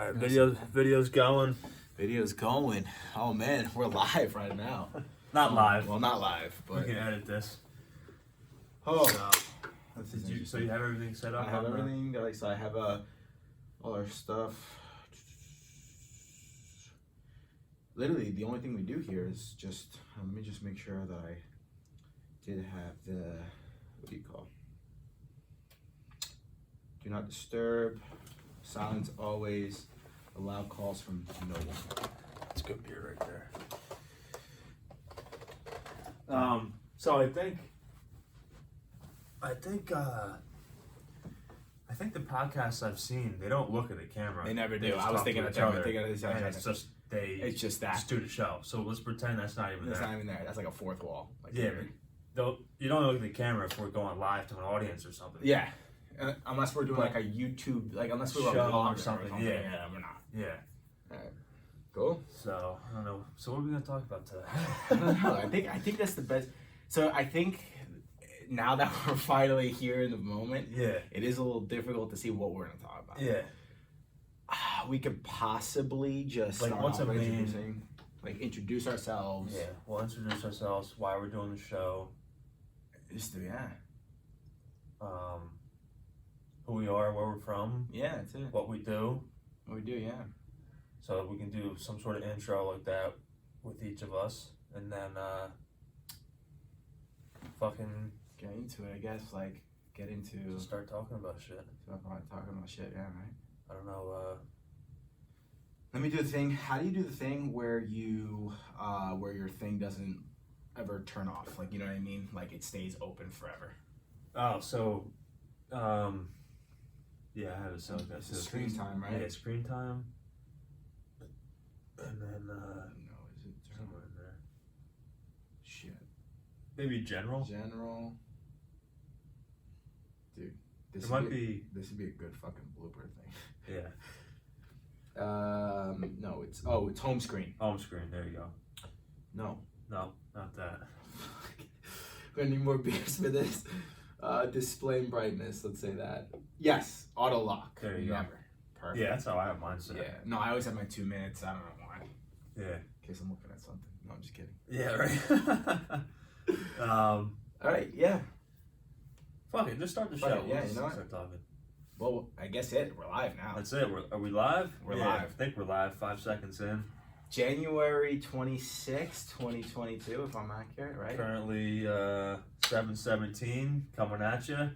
Alright, video's going. Video's going. Oh man, we're live right now. Not live. Well, not live, We but can edit this. oh, So you have everything set up? I have everything. Like, so I have all our stuff. Literally, the only thing we do here is just. Let me just make sure that I did have the. What do you call? Do not disturb. Silence always. Allow calls from no one. That's good beer right there. So I think the podcasts I've seen, they don't look at the camera. They never do. just I was talk thinking to of each that. other, Thinking of this. and it's just that. do the show. So let's pretend that's not even It's there. not even there. That's like a fourth wall. Like, Yeah, but you don't look at the camera if we're going live to an audience or something. Yeah. Unless we're doing like a YouTube, like unless we're Show a vlogger or something, Yeah, yeah. we're not. Yeah. Alright. Cool. So I don't know. So what are we gonna talk about today? I don't know. I think that's the best. So I think now that we're finally here in the moment, Yeah. it is a little difficult to see what we're gonna talk about. Yeah. We could possibly just Like, start what's off a by main- introduce ourselves. Yeah. We'll introduce ourselves, why we're doing the show, Yeah. who we are, where we're from, Yeah, that's it. what we do. What we do, yeah. So we can do some sort of intro like that with each of us, and then fucking Get into it, I guess. Like, get into just start talking about shit. talking about shit. Yeah, right. I don't know. Let me do the thing. How do you do the thing where you, where your thing doesn't ever turn off? Like, you know what I mean? Like, it stays open forever. Oh, so, yeah, I have it set. It's screen time, right? Yeah, screen time. And then No, is it somewhere in there. Shit. Maybe general. General. Dude, this It would might be. This would be a good fucking blooper thing. Yeah. No, it's home screen. Home screen. There you go. No. No, not that. We need more beers for this. Display and brightness. Let's say that. Yes. Auto lock. There you go. Never. Perfect. Yeah, that's how I have mine set. Yeah. No, I always have my 2 minutes. I don't know why. Yeah. In case I'm looking at something. No, I'm just kidding. Yeah. Right. All right. Yeah. Fuck it. Just start the Fuck show. it, yeah, Let's you know what? start talking. Well, I guess we're live now. That's it. Are we live? We're Yeah, live. I think we're live. 5 seconds in. January 26th, 2022, if I'm accurate, right? Currently 7/17 coming at you.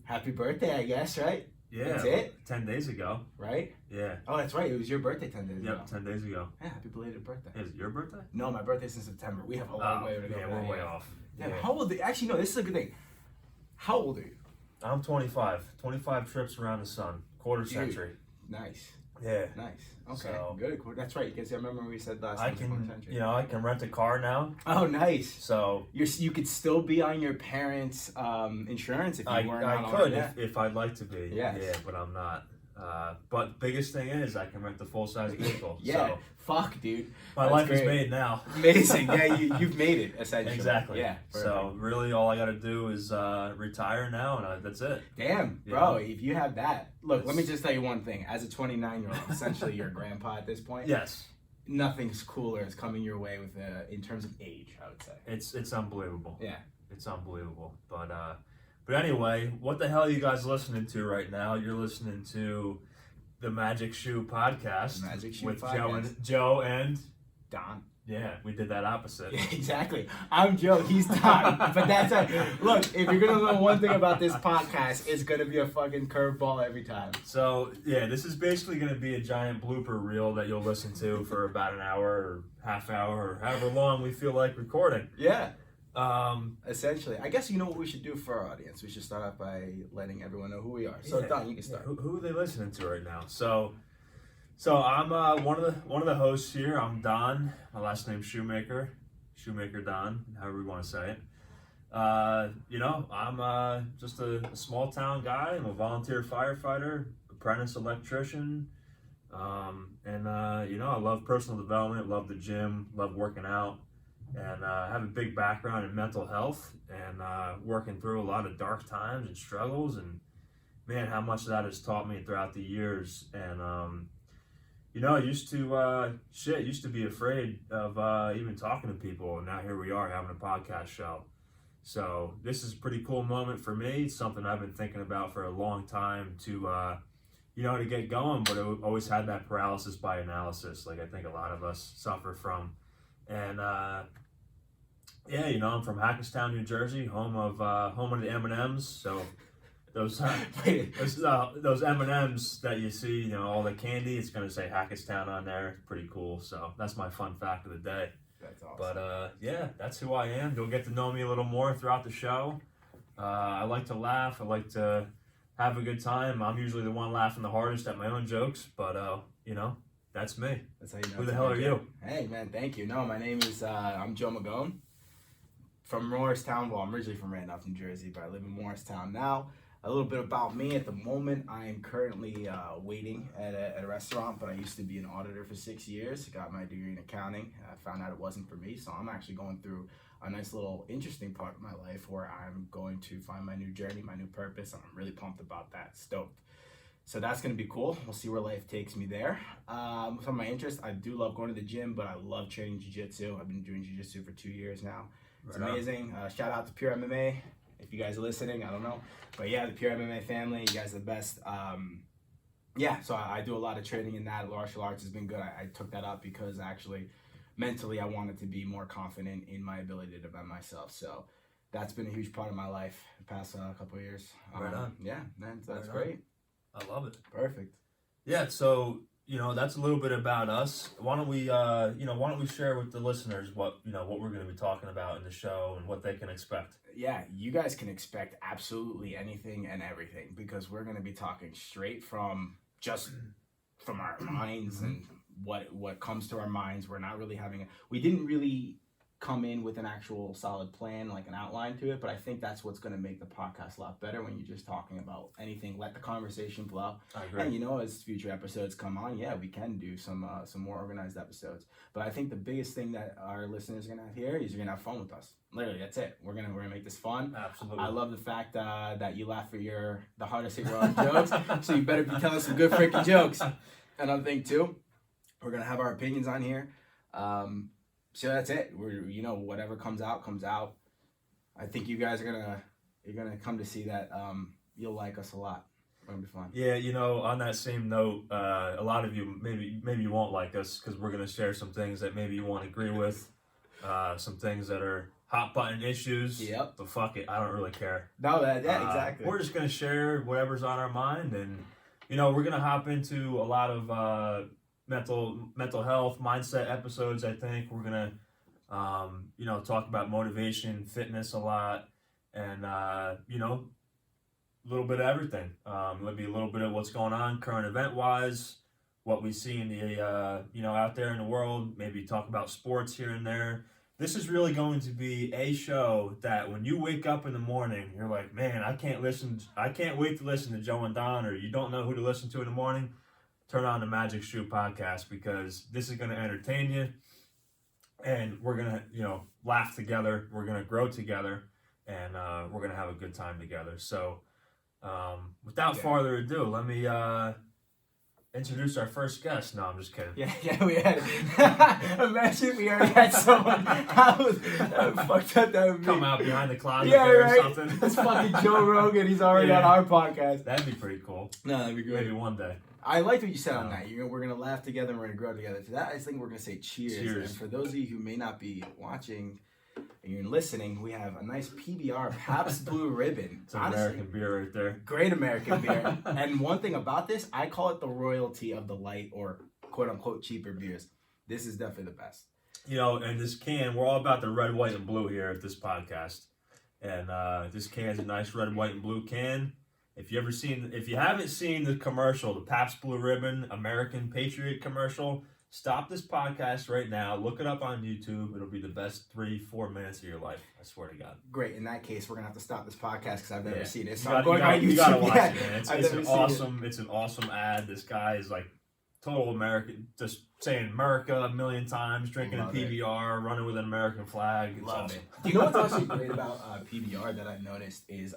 Happy birthday, I guess, right? Yeah. That's it? 10 days ago. Right? Yeah. Oh, that's right. It was your birthday 10 days ago. Yep. 10 days ago. Yeah, happy belated birthday. Is it your birthday? No, my birthday's in September. We have a long way to go. Yeah, we're way off. Damn, Yeah. how old are you? Actually, no, this is a good thing. How old are you? I'm 25. 25 trips around the sun. Quarter Dude. century. Nice. Yeah. Nice. Okay, So- good. That's right, because I remember we said last I time. quarter can, century. I can rent a car now. Oh, nice. So You could still be on your parents' insurance if you weren't I on could it. if I'd like to be. Yes. Yeah, but I'm not. But biggest thing is I can rent the full size vehicle. Yeah. So Fuck, dude. my That's life great. is made now. Amazing. Yeah, you've made it, essentially. Exactly. Yeah. So really, all I got to do is retire now, and that's it. Damn, Yeah. bro, if you have that. Look, let me just tell you one thing. As a 29-year-old, essentially your grandpa at this point, Yes, nothing's cooler is coming your way with in terms of age, I would say. it's unbelievable. Yeah. It's unbelievable. But anyway, what the hell are you guys listening to right now? You're listening to the Magic Shoe Podcast Magic Shoe with Podcast. Joe and Don. yeah, we did that opposite. Yeah, exactly. I'm Joe, he's Don. But that's it. Look, if you're going to know one thing about this podcast, it's going to be a fucking curveball every time. So yeah, this is basically going to be a giant blooper reel that you'll listen to for about an hour or half hour or however long we feel like recording. Yeah. Essentially. I guess you know what we should do for our audience. We should start off by letting everyone know who we are. So Yeah. Don, you can start. Who are they listening to right now? So I'm one of the hosts here. I'm Don. My last name's Shoemaker. Shoemaker Don, however you want to say it. I'm just a small town guy. I'm a volunteer firefighter, apprentice electrician, I love personal development, love the gym, love working out, and I have a big background in mental health and working through a lot of dark times and struggles, and man, how much that has taught me throughout the years. And I used to be afraid of even talking to people, and now here we are having a podcast show. So this is a pretty cool moment for me. It's something I've been thinking about for a long time to get going, but I always had that paralysis by analysis, like I think a lot of us suffer from. And I'm from Hackettstown, New Jersey, home of the M&Ms. So those M&Ms that you see, all the candy, it's gonna say Hackettstown on there. It's pretty cool. So that's my fun fact of the day. That's awesome. But that's who I am. You'll get to know me a little more throughout the show. I like to laugh. I like to have a good time. I'm usually the one laughing the hardest at my own jokes, but that's me. That's how you know. Who the hell are you? Hey man, thank you. No, my name is I'm Joe Magone from Morristown. Well, I'm originally from Randolph, New Jersey, but I live in Morristown now. A little bit about me. At the moment, I am currently waiting at a restaurant, but I used to be an auditor for 6 years. Got my degree in accounting. I found out it wasn't for me, so I'm actually going through a nice little interesting part of my life where I'm going to find my new journey, my new purpose, and I'm really pumped about that. Stoked. So that's going to be cool. We'll see where life takes me there. Some of my interests, I do love going to the gym, but I love training jiu-jitsu. I've been doing jiu-jitsu for 2 years now. It's amazing. Shout out to Pure MMA. If you guys are listening, I don't know. But yeah, the Pure MMA family, you guys are the best. So I do a lot of training in that. Martial arts has been good. I took that up because actually mentally I wanted to be more confident in my ability to defend myself. So that's been a huge part of my life the past couple of years. Right on. Yeah, man, that's Right great. I love it. Perfect. Yeah, so that's a little bit about us. Why don't we share with the listeners what we're going to be talking about in the show and what they can expect. Yeah, you guys can expect absolutely anything and everything because we're going to be talking straight from our minds and what comes to our minds. We're not really we didn't really come in with an actual solid plan, like an outline to it, but I think that's what's going to make the podcast a lot better when you're just talking about anything. Let the conversation flow. I agree. And as future episodes come on, we can do some more organized episodes. But I think the biggest thing that our listeners are going to have here is you're going to have fun with us. Literally, that's it. We're gonna make this fun. Absolutely. I love the fact that you laugh at the hardest hit on jokes, so you better be telling some good freaking jokes. Another thing too, we're gonna have our opinions on here. So that's it. Whatever comes out comes out. I think you guys are gonna come to see that you'll like us a lot. It's gonna be fun. Yeah, on that same note, a lot of you maybe you won't like us because we're gonna share some things that maybe you won't agree with, some things that are hot button issues. Yep. But fuck it, I don't really care. No, exactly. We're just gonna share whatever's on our mind, and we're gonna hop into a lot of mental health mindset episodes. I think we're gonna talk about motivation, fitness a lot, and a little bit of everything. Maybe a little bit of what's going on current event wise, what we see in the out there in the world. Maybe talk about sports here and there. This is really going to be a show that when you wake up in the morning, you're like, man, I can't wait to listen to Joe and Don, or you don't know who to listen to in the morning. Turn on the Magic Shoe podcast because this is going to entertain you, and we're going to laugh together. We're going to grow together, and we're going to have a good time together. So without farther ado, let me introduce our first guest. No, I'm just kidding. Yeah, we had. Imagine we already had someone. How fucked up that would be. Come out behind the closet or something. It's fucking Joe Rogan. He's already on our podcast. That'd be pretty cool. No, that'd be great. Maybe one day. I liked what you said on that. We're gonna laugh together and we're gonna grow together. To that, I think we're gonna say cheers. Cheers. And for those of you who may not be watching and you're listening, we have a nice PBR Pabst Blue Ribbon. It's an American beer right there. Great American beer. And one thing about this, I call it the royalty of the light or quote unquote cheaper beers. This is definitely the best. And this can, we're all about the red, white, and blue here at this podcast. And this can is a nice red, white, and blue can. If you haven't seen the commercial, the Pabst Blue Ribbon American Patriot commercial, stop this podcast right now. Look it up on YouTube. It'll be the best 3-4 minutes of your life. I swear to God. Great. In that case, we're gonna have to stop this podcast because I've never seen it. So you gotta watch it, man. It's an awesome ad. This guy is like total American, just saying America a million times, drinking a PBR, running with an American flag. It's Love awesome. it. Do you know what's also great about PBR that I've noticed is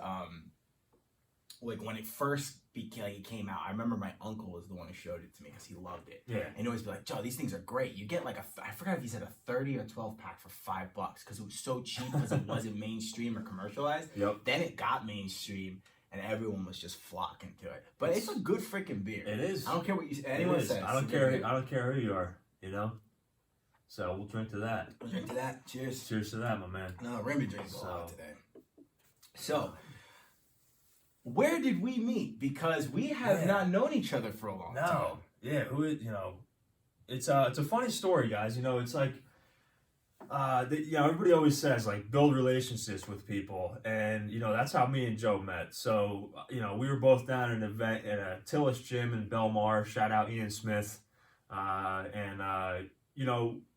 like when it first it came out. I remember my uncle was the one who showed it to me because he loved it. Yeah. And he always be like, Joe, these things are great. You get like I forgot if he said a 30 or 12 pack for $5 because it was so cheap because it wasn't mainstream or commercialized. Yep. Then it got mainstream and everyone was just flocking to it. But it's a good freaking beer. It is. I don't care what anyone says. I don't care. I don't care who you are. You know. So we'll drink to that. We'll drink to that. Cheers. Cheers to that, my man. No, we're gonna be drinking a lot today. So, where did we meet? Because we have not known each other for a long time. No. Yeah. It's a funny story, guys. It's like, everybody always says like build relationships with people, and that's how me and Joe met. So we were both down at an event at a Tillis gym in Belmar. Shout out Ian Smith,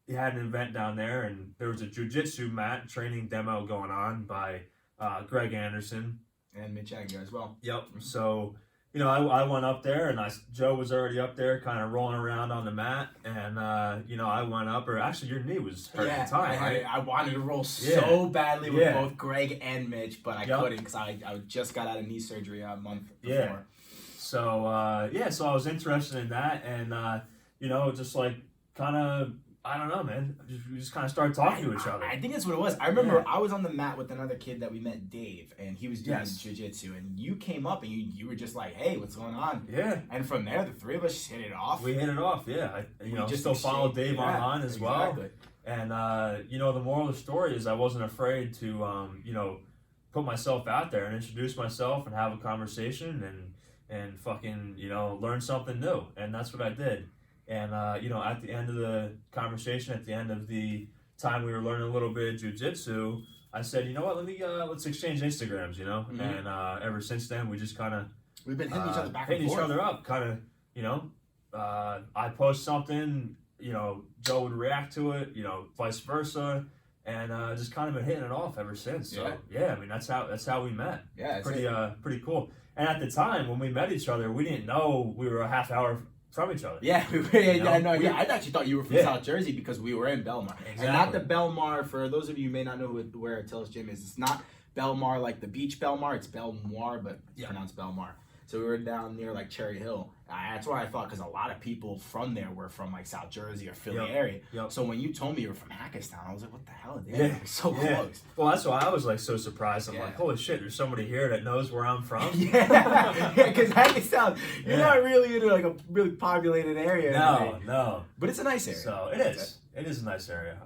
he had an event down there, and there was a jiu-jitsu mat training demo going on by Greg Anderson. And Mitch Agnew as well. Yep. So, I went up there, and Joe was already up there kind of rolling around on the mat, and, I went up, or actually your knee was hurt at the time, right? I wanted to roll so badly with both Greg and Mitch, but I couldn't because I just got out of knee surgery a month before. Yeah. So, so I was interested in that, and, just like kind of, I don't know, man. We just kind of started talking to each other. I think that's what it was. I remember I was on the mat with another kid that we met, Dave, and he was doing jiu-jitsu, and you came up and you were just like, hey, what's going on? Yeah. And from there, the three of us just hit it off. We hit it off, yeah. I just still follow Dave online as well. And, the moral of the story is I wasn't afraid to, put myself out there and introduce myself and have a conversation and fucking, learn something new. And that's what I did. And, at the end of the conversation, at the end of the time we were learning a little bit of jiu-jitsu, I said, you know what, let's exchange Instagrams, Mm-hmm. And ever since then, we just kind of... We've been hitting each other back and forth. Hitting each other up, kind of, I post something, Joe would react to it, vice versa. And just kind of been hitting it off ever since. So, I mean, that's how we met. Yeah. Pretty cool. And at the time, when we met each other, we didn't know we were a half hour from each other. Yeah, I actually thought you were from South Jersey because we were in Belmar. Exactly. And not the Belmar, for those of you who may not know where Tillis Gym is, it's not Belmar like the beach Belmar, it's Belmar, but it's pronounced Belmar. So we were down near like Cherry Hill. That's why I thought, because a lot of people from there were from like South Jersey or Philly area. Yep. So when you told me you were from Hackettstown, I was like, what the hell? They're so close. Well, that's why I was like so surprised. I'm like, holy shit, there's somebody here that knows where I'm from. Because Hackettstown, you're not really in like a really populated area. No. But it's a nice area. So it is. It is a nice area.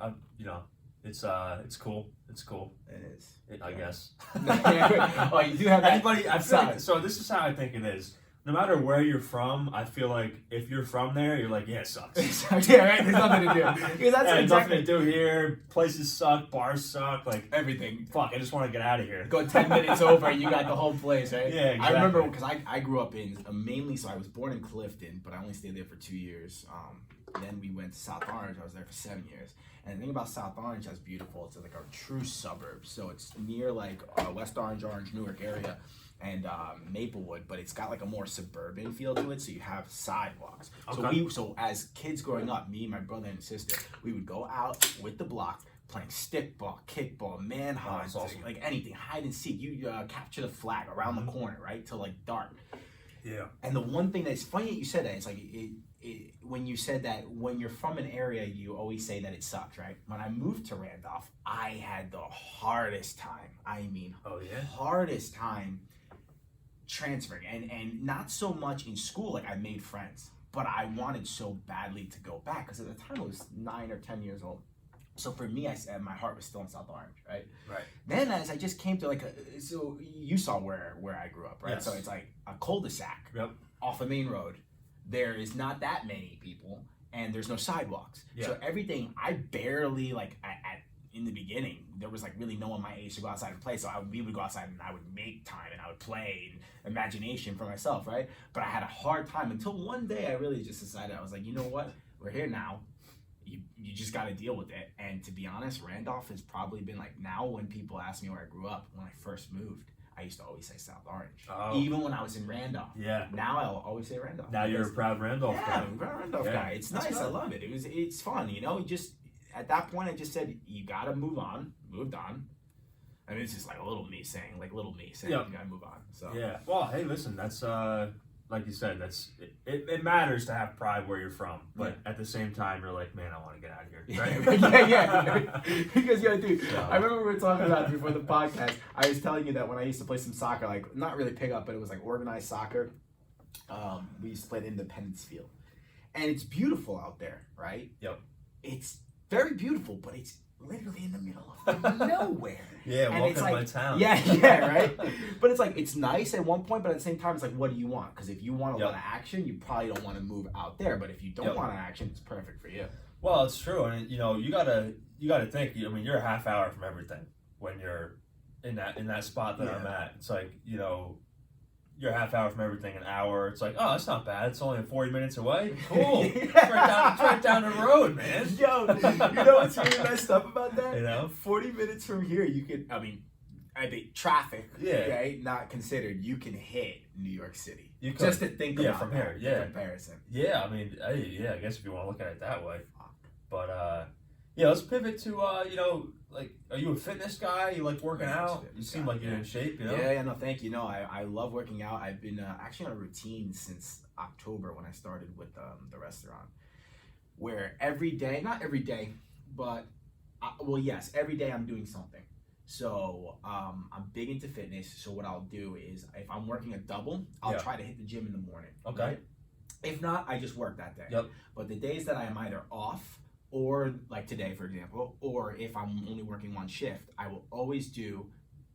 It's cool. It's cool. It is. I guess. Oh, you do have that. So this is how I think it is. No matter where you're from, I feel like if you're from there, you're like, yeah, it sucks. Yeah, right? There's nothing to do. Because that's nothing to do here. Places suck. Bars suck. Like everything. Fuck, I just want to get out of here. Go 10 minutes over, you got the whole place, right? Yeah, exactly. I remember because I grew up in mainly, so I was born in Clifton, but I only stayed there for 2 years. Then we went to South Orange. I was there for 7 years. And the thing about South Orange that's beautiful, it's like a true suburb. So it's near like West Orange, Newark area, and Maplewood, but it's got like a more suburban feel to it. So you have sidewalks. Okay. So as kids growing up, me, my brother, and sister, we would go out with the block playing stickball, kickball, manhunt, awesome. Like anything, hide and seek. You capture the flag around the corner, right, till like dark. Yeah. And the one thing that's funny that you said that, it's like when you said that when you're from an area, you always say that it sucks, right? When I moved to Randolph, I had the hardest time. Hardest time transferring, and not so much in school. Like I made friends, but I wanted so badly to go back because at the time I was 9 or 10 years old. So for me, I said my heart was still in South Orange, right? Right. Then as I just came to so you saw where I grew up, right? Yes. So it's like a cul-de-sac off a main road. There is not that many people, and there's no sidewalks. Yeah. So everything, I barely, in the beginning, there was really no one my age to go outside and play. So we would go outside and I would make time and I would play and imagination for myself, right? But I had a hard time until one day I really just decided, I was like, you know what? We're here now. You just got to deal with it. And to be honest, Randolph has probably been now when people ask me where I grew up, when I first moved, I used to always say South Orange. Oh. Even when I was in Randolph. Yeah. Now I'll always say Randolph. Now you're a proud Randolph guy. Yeah, I'm a proud Randolph guy. It's nice. Fun. I love it. It's fun. Just at that point I just said, you gotta move on. Moved on. I mean, it's just like little me saying Yep. you gotta move on. So Yeah. Well, hey, listen, that's like you said, it matters to have pride where you're from, but at the same time, you're like, man, I want to get out of here. Right? yeah. Because dude, Yeah. I remember we were talking about it before the podcast. I was telling you that when I used to play some soccer, like not really pick up, but it was like organized soccer. We used to play at Independence Field, and it's beautiful out there, right? Yep. It's very beautiful, but it's literally in the middle of nowhere. Yeah, And welcome it's to like, my town. Yeah, right. But it's like it's nice at one point, but at the same time, it's like, what do you want? Because if you want a Yep. lot of action, you probably don't want to move out there. But if you don't Yep. want action, it's perfect for you. Well, it's true, and you know, you gotta think. I mean, you're a half hour from everything when you're in that spot that I'm at. It's like, you know, you're a half hour from everything, an hour. It's like, oh, that's not bad. It's only 40 minutes away. Cool. It's right down the road, man. Yo, you know what's really messed up about that? You know? 40 minutes from here, you could. I mean, traffic, Yeah. right? Not considered. You can hit New York City. You could. Just to think Yeah, about from that here, in yeah. comparison. Yeah, I mean, I guess if you want to look at it that way. But yeah, let's pivot to you know, like, are you a fitness guy? You like working out? You seem like you're in shape, you know? Yeah, no, thank you. No, I love working out. I've been actually on a routine since October when I started with the restaurant, where every day, not every day, but yes, every day I'm doing something. So I'm big into fitness. So what I'll do is if I'm working a double, I'll try to hit the gym in the morning. Okay. Right? If not, I just work that day. Yep. But the days that I am either off, or like today, for example, or if I'm only working one shift, I will always do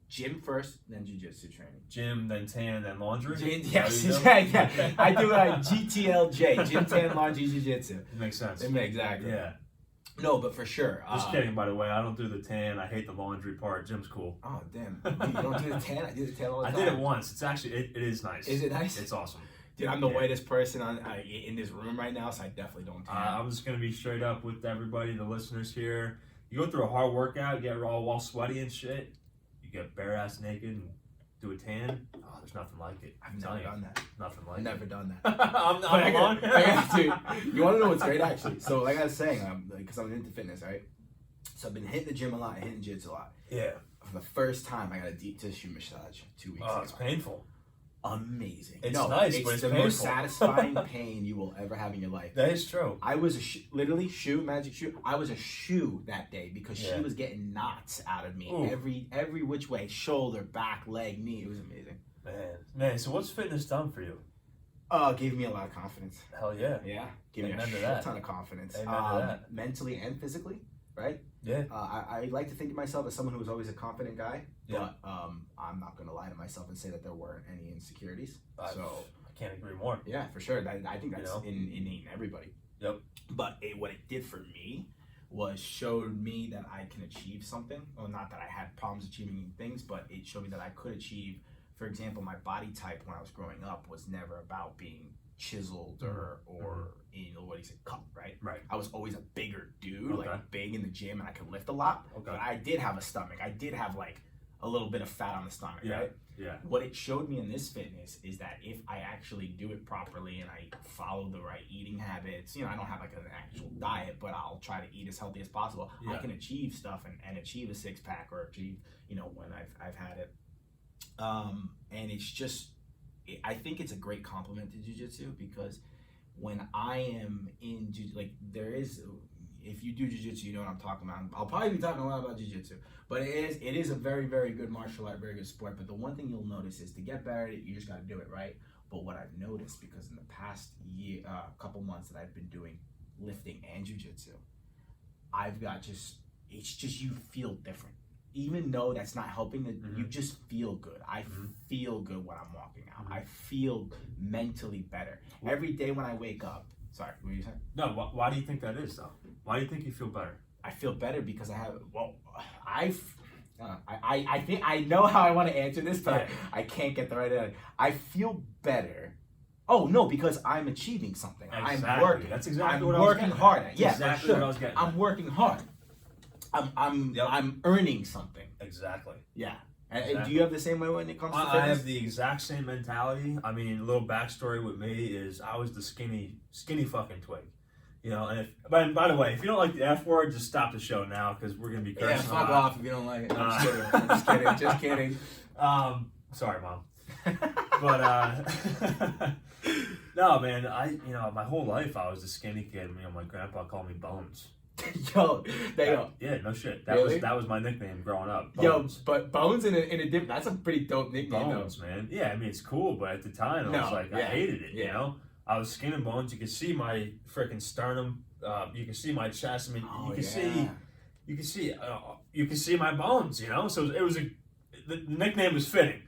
gym first, then jiu-jitsu training. Gym, then tan, then laundry? Yes, Is that yeah. what you do? I do GTLJ, gym, tan, laundry, jiu-jitsu. It makes sense. Exactly. Yeah. No, but for sure. Just kidding, by the way. I don't do the tan. I hate the laundry part. Gym's cool. Oh, damn. Dude, you don't do the tan? I do the tan all the I time. did it once. It's actually, it is nice. Is it nice? It's awesome. Dude, I'm the whitest person in this room right now, so I definitely don't tan. I'm just going to be straight up with everybody, the listeners here. You go through a hard workout, you get all sweaty and shit. You get bare ass naked and do a tan. Oh, there's nothing like it. I've never done that. Nothing like I've it. never done that. I'm But I alone. got, dude, you want to know what's great actually? So like I was saying, because I'm into fitness, right? So I've been hitting the gym a lot, hitting jiu-jitsu a lot. Yeah. For the first time, I got a deep tissue massage 2 weeks ago. Oh, it's painful. Amazing. It's nice, it's but it's the painful. most satisfying pain you will ever have in your life. That is true. I was literally magic shoe. I was a shoe that day because she Yeah. was getting knots out of me Ooh. every which way, shoulder, back, leg, knee. It was amazing. Man. So what's fitness done for you? Gave me a lot of confidence. Hell yeah. Yeah, gave me Amen a to shit that. ton of confidence. Amen to that. Mentally and physically, right? Yeah. I like to think of myself as someone who was always a confident guy, Yeah. but I'm not gonna lie to myself and say that there weren't any insecurities. I So can't agree more. yeah, for sure. I think that's You know? innate in everybody. Yep. But what it did for me was showed me that I can achieve something. Well, not that I had problems achieving things, but it showed me that I could achieve. For example, my body type when I was growing up was never about being chiseled or you know what he said, cut, right? Right. I was always a bigger dude, Okay. like big in the gym, and I could lift a lot. Okay. But I did have a stomach. I did have like a little bit of fat on the stomach, Yeah. right? Yeah. What it showed me in this fitness is that if I actually do it properly and I follow the right eating habits, you know, I don't have like an actual diet, but I'll try to eat as healthy as possible. I Yeah. can achieve stuff and achieve a six pack or achieve, you know, when I've had it. And it's just, I think it's a great compliment to jiu-jitsu because when I am in like there is, if you do jiu-jitsu, you know what I'm talking about. I'll probably be talking a lot about jiu-jitsu, but it is a very, very good martial art, very good sport. But the one thing you'll notice is to get better at it, you just got to do it right. But what I've noticed, because in the past year, couple months that I've been doing lifting and jiu-jitsu, I've got it's just you feel different. Even though that's not helping, you just feel good. I feel good when I'm walking out. I feel mentally better. Every day when I wake up, sorry, what were you saying? No, why do you think that is, though? Why do you think you feel better? I feel better because I have, I think I know how I want to answer this, but I can't get the right answer. I feel better. Oh no, because I'm achieving something. Exactly. I'm working. That's exactly I'm what I was working getting hard at. at. Yeah, Exactly for sure. what I was getting at. I'm working hard. I'm earning something. Exactly. Yeah. And Exactly. do you have the same way when it comes to fitness? I have the exact same mentality. I mean, a little backstory with me is I was the skinny fucking twig. You know, and by the way, if you don't like the F word, just stop the show now because we're gonna be cursing. Yeah, fuck a lot. off if you don't like it. No, I'm just kidding. I'm just kidding. Just kidding. Sorry, mom. But no, man. My whole life I was a skinny kid. You know, my grandpa called me Bones. Yo, Yeah, no shit. Really? That was my nickname growing up. Yo, Bones. but Bones in a dip. That's a pretty dope nickname, Bones, man. Yeah, I mean it's cool, but at the time I was like, I yeah, hated it. You yeah. know, I was skinny Bones. You could see my freaking sternum. You can see my chest. I mean, you can see my bones. You know, so the nickname was fitting.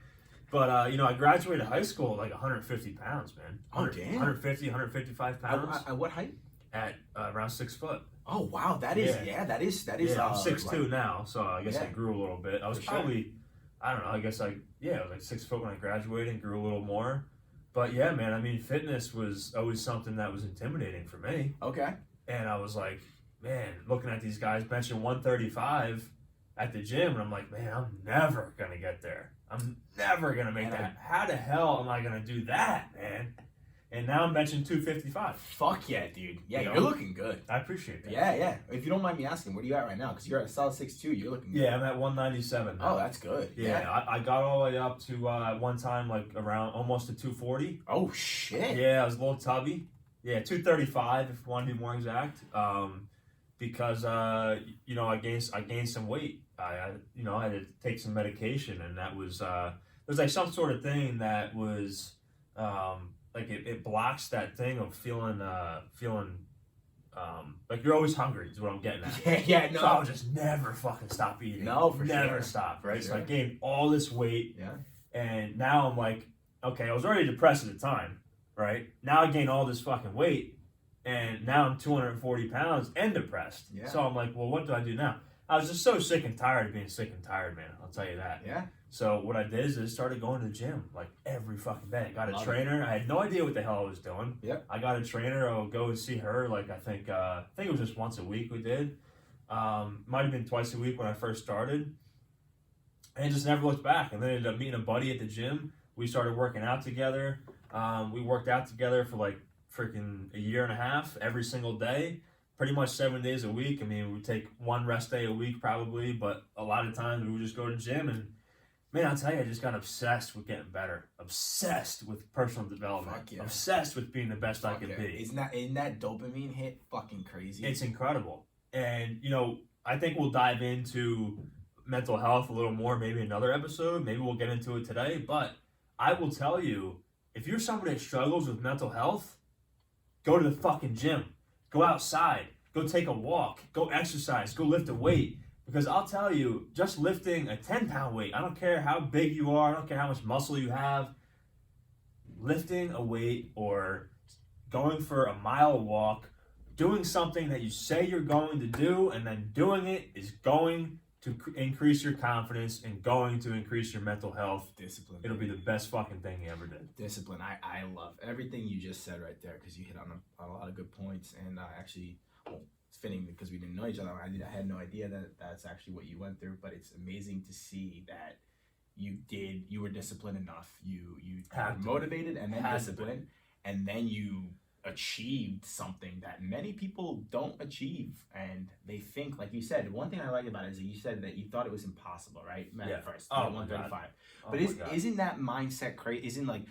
But you know, I graduated high school at like 150 pounds, man. Oh, damn. 150, 155 pounds. At what height? At around 6 foot. Oh wow, that is that is. Yeah, I'm 6'2" now, so I guess I grew a little bit. I was probably, I don't know, I guess I was like 6 foot when I graduated and grew a little more. But yeah, man, I mean, fitness was always something that was intimidating for me. Okay. And I was like, man, looking at these guys benching 135 at the gym, and I'm like, man, I'm never gonna get there. I'm never gonna make that. How the hell am I gonna do that, man? And now I'm benching 255. Fuck yeah, dude. Yeah, You know? you're looking good. I appreciate that. Yeah. If you don't mind me asking, where are you at right now? Because you're at a solid 6'2". You're looking good. Yeah, I'm at 197 now. Oh, that's good. Yeah, I got all the way up to at one time like around almost to 240. Oh shit. Yeah, I was a little tubby. Yeah, 235 if you want to be more exact. Because you know I gained some weight. I had to take some medication, and that was there's like some sort of thing that was like it blocks that thing of feeling like you're always hungry is what I'm getting at. Yeah, no. So I would just never fucking stop eating. No, for never sure. stop, right? For So I sure. gained all this weight. Yeah. And now I'm like, okay, I was already depressed at the time, right? Now I gained all this fucking weight, and now I'm 240 pounds and depressed. Yeah. So I'm like, well, what do I do now? I was just so sick and tired of being sick and tired, man. I'll tell you that. Yeah. So what I did is I started going to the gym like every fucking day. Got a Love trainer. I had no idea what the hell I was doing. Yep. I got a trainer. I would go and see her. Like I think it was just once a week we did. Might have been twice a week when I first started. And just never looked back. And then I ended up meeting a buddy at the gym. We started working out together. We worked out together for like freaking a year and a half every single day. Pretty much 7 days a week. I mean, we take one rest day a week probably, but a lot of times we would just go to the gym and man, I'll tell you, I just got obsessed with getting better. Obsessed with personal development. Fuck yeah. Obsessed with being the best I could be. Isn't that dopamine hit fucking crazy? It's incredible. And, you know, I think we'll dive into mental health a little more, maybe another episode. Maybe we'll get into it today. But I will tell you, if you're somebody that struggles with mental health, go to the fucking gym. Go outside. Go take a walk. Go exercise. Go lift a weight. Because I'll tell you, just lifting a 10-pound weight, I don't care how big you are, I don't care how much muscle you have, lifting a weight or going for a mile walk, doing something that you say you're going to do and then doing it is going to increase your confidence and going to increase your mental health. Discipline. It'll be the best fucking thing you ever did. Discipline. I love everything you just said right there because you hit on a lot of good points and actually, well, it's fitting because we didn't know each other. I had no idea that that's actually what you went through, but it's amazing to see that you were disciplined enough. You were motivated and then disciplined, and then you achieved something that many people don't achieve, and they think, like you said, one thing I like about it is that you said that you thought it was impossible, right? At first, 135. But isn't that mindset crazy? Isn't like,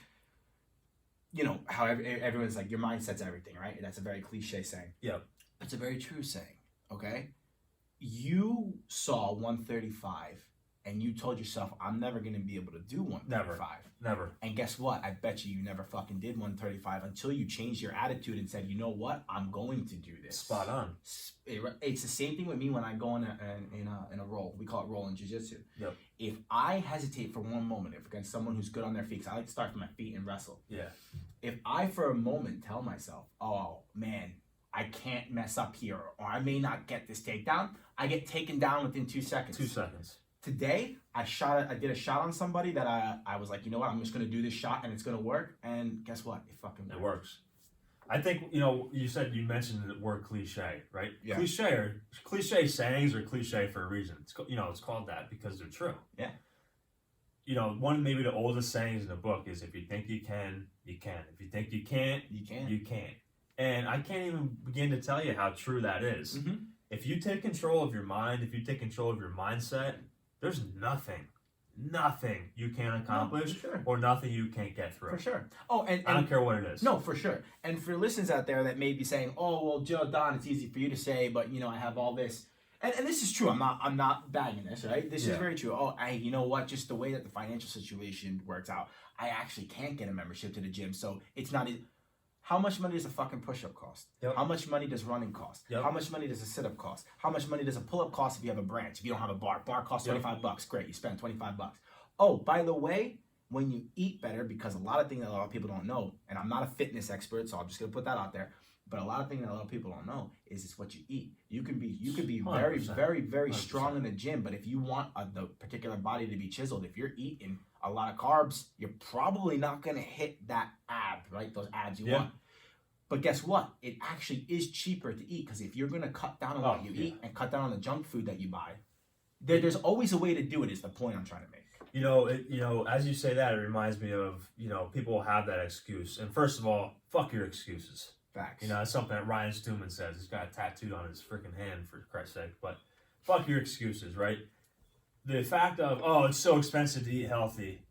you know, how everyone's like, your mindset's everything, right? That's a very cliche saying. Yeah. It's a very true saying, okay? You saw 135 and you told yourself, I'm never going to be able to do 135. Never. And guess what? I bet you never fucking did 135 until you changed your attitude and said, you know what? I'm going to do this. Spot on. It's the same thing with me when I go in a roll. We call it roll in jiu-jitsu. Yep. If I hesitate for one moment, if against someone who's good on their feet, 'cause I like to start from my feet and wrestle. Yeah. If I for a moment tell myself, oh man, I can't mess up here, or I may not get this takedown, I get taken down within 2 seconds. 2 seconds. Today, I did a shot on somebody that I was like, you know what, I'm just going to do this shot and it's going to work. And guess what? It fucking worked. It works. I think, you know, you mentioned the word cliche, right? Yeah. Cliche sayings are cliche for a reason. It's called that because they're true. Yeah. You know, one maybe the oldest sayings in the book is if you think you can, you can. If you think you can't, You can. you can't. And I can't even begin to tell you how true that is. Mm-hmm. If you take control of your mind, if you take control of your mindset, there's nothing you can't accomplish for sure. or nothing you can't get through. For sure. Oh, and I don't care what it is. no, for sure. And for listeners out there that may be saying, "Oh, well, Joe, Don, it's easy for you to say, but I have all this." And this is true. I'm not bagging this, right? This is very true. Oh, you know what? Just the way that the financial situation works out, I actually can't get a membership to the gym, so it's not. How much money does a fucking push-up cost? Yep. How much money does running cost? Yep. How much money does a sit-up cost? How much money does a pull-up cost if you have a branch? If you don't have a bar costs $25. Great, you spend $25. Oh, by the way, when you eat better, because a lot of things that a lot of people don't know, and I'm not a fitness expert, so I'm just gonna put that out there. But a lot of things that a lot of people don't know is it's what you eat. You could be very, 100%. very, very 100%. strong in the gym, but if you want the particular body to be chiseled, if you're eating a lot of carbs, you're probably not gonna hit that ab, right? Those abs you want. But guess what? It actually is cheaper to eat because if you're gonna cut down on what you eat and cut down on the junk food that you buy, there's always a way to do it. Is the point I'm trying to make. As you say that, it reminds me of, people have that excuse. And first of all, fuck your excuses. Facts. That's something that Ryan Stewman says. He's got it tattooed on his freaking hand, for Christ's sake. But fuck your excuses, right? The fact of, oh, it's so expensive to eat healthy.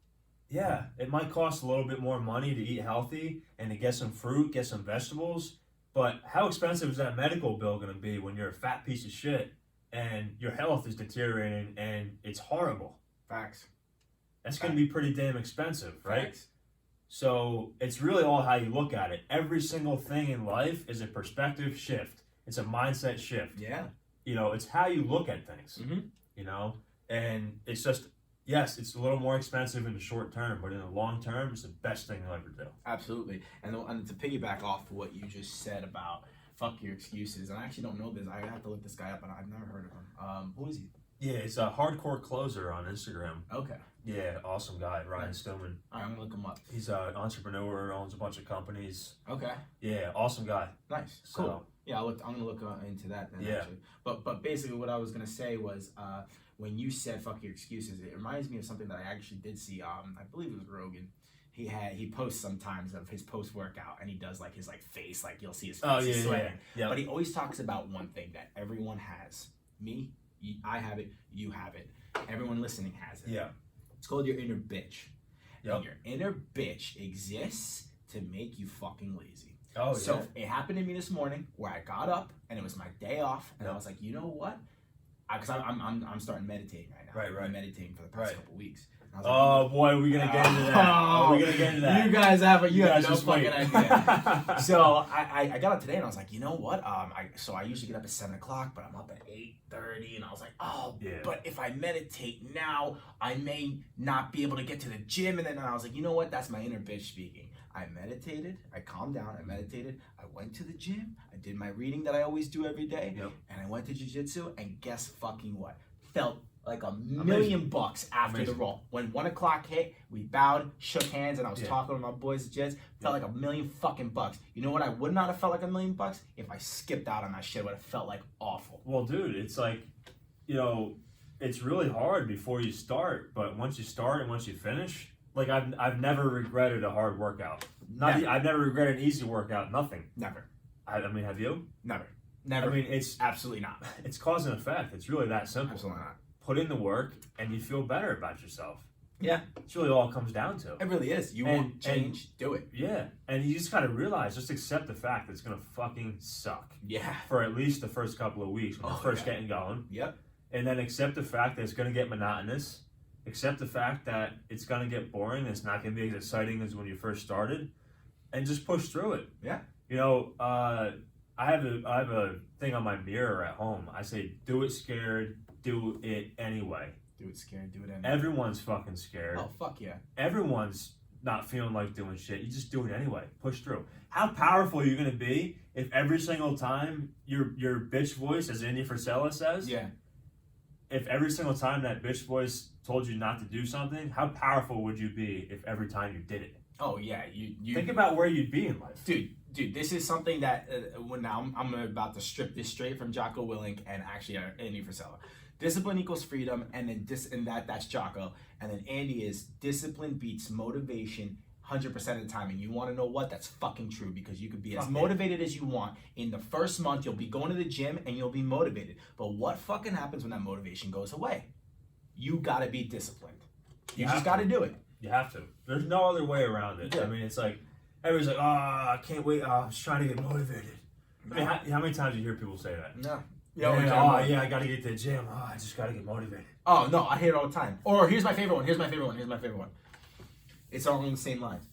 Yeah, it might cost a little bit more money to eat healthy and to get some fruit, get some vegetables. But how expensive is that medical bill going to be when you're a fat piece of shit and your health is deteriorating and it's horrible? Facts. That's going to be pretty damn expensive, right? Facts. So it's really all how you look at it. Every single thing in life is a perspective shift. It's a mindset shift. Yeah. It's how you look at things. Mm-hmm. And it's just, yes, it's a little more expensive in the short term, but in the long term, it's the best thing you'll ever do. Absolutely. And to piggyback off what you just said about fuck your excuses, and I actually don't know this. I have to look this guy up, and I've never heard of him. Who is he? Yeah, it's a hardcore closer on Instagram. Okay. Yeah, awesome guy, Ryan Stillman. All right, I'm gonna look him up. He's an entrepreneur, owns a bunch of companies. Okay. Yeah, awesome guy. Nice. So, cool. Yeah, I'm gonna look into that then. Yeah. Actually. But basically, what I was gonna say was, when you said "fuck your excuses," it reminds me of something that I actually did see. I believe it was Rogan. He posts sometimes of his post workout, and he does like his face, like you'll see his face is sweating. Yeah. But he always talks about one thing that everyone has. I have it. You have it. Everyone listening has it. Yeah. It's called your inner bitch. Yep. And your inner bitch exists to make you fucking lazy. Oh, So it happened to me this morning where I got up and it was my day off, and I was like, you know what? Because I'm starting meditating right now. Right. I've been meditating for the past couple weeks. And I was Oh boy, are we gonna get into that? Are we gonna get into that? You guys have no just fucking wait. idea. So I got up today and I was like, you know what? I usually get up at 7 o'clock, but I'm up at 8:30, and I was like, but if I meditate now, I may not be able to get to the gym. And then I was like, you know what? That's my inner bitch speaking. I meditated, I calmed down, I meditated, I went to the gym, I did my reading that I always do every day, and I went to jiu-jitsu, and guess fucking what? Felt like $1 million after the roll. When 1 o'clock hit, we bowed, shook hands, and I was talking to my boys at Jets. Felt like $1 million fucking bucks. You know what? I would not have felt like $1 million bucks if I skipped out on that shit. It would have felt like awful. Well, dude, it's like, it's really hard before you start, but once you start and once you finish, like I've never regretted a hard workout. I've never regretted an easy workout. Nothing. Never. I mean, have you? Never. I mean, it's absolutely not. It's cause and effect. It's really that simple. Absolutely not. Put in the work, and you feel better about yourself. Yeah. It's really all it comes down to. It really is. You want change, do it. Yeah. And you just gotta realize, just accept the fact that it's gonna fucking suck. Yeah. For at least the first couple of weeks when you're first getting going. Yep. And then accept the fact that it's gonna get monotonous. Accept the fact that it's gonna get boring. It's not gonna be as exciting as when you first started. And just push through it. Yeah. I have a thing on my mirror at home. I say, do it scared, do it anyway. Do it scared, do it anyway. Everyone's fucking scared. Oh, fuck yeah. Everyone's not feeling like doing shit. You just do it anyway. Push through. How powerful are you going to be if every single time your bitch voice, as Andy Frisella says, if every single time that bitch voice told you not to do something, how powerful would you be if every time you did it? Oh, yeah. You think about where you'd be in life. Dude, this is something that when now I'm about to strip this straight from Jocko Willink and actually Andy Frisella. Discipline equals freedom, and then that's Jocko, and then Andy is discipline beats motivation 100% of the time. And you want to know what? That's fucking true, because you could be as Fuck yeah. motivated as you want. In the first month, you'll be going to the gym and you'll be motivated. But what fucking happens when that motivation goes away? You gotta be disciplined. You just gotta do it. You have to. There's no other way around it. Yeah. I mean, it's like, everybody's like, I can't wait. I'm just trying to get motivated. I mean, how many times do you hear people say that? No. Yeah, I gotta get to the gym. I just gotta get motivated. Oh, no, I hear it all the time. Or here's my favorite one. It's all on the same lines.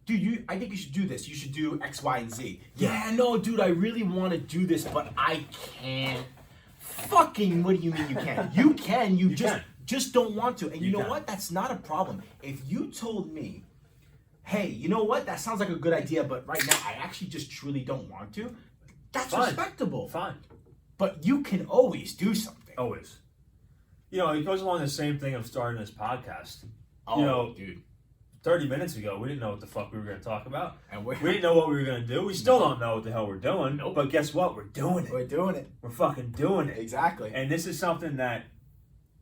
Dude, I think you should do this. You should do X, Y, and Z. Yeah, no, dude, I really want to do this, but I can't. Fucking, what do you mean you can't? You can, you just don't want to. And you know what? That's not a problem. If you told me, hey, you know what? That sounds like a good idea, but right now I actually just truly don't want to. That's respectable. Fine. But you can always do something. Always. You know, it goes along the same thing of starting this podcast. Oh, you know, dude. 30 minutes ago, we didn't know what the fuck we were going to talk about. And we didn't know what we were going to do. We still don't know what the hell we're doing. Nope. But guess what? We're doing it. We're doing it. We're fucking doing it. Exactly. And this is something that,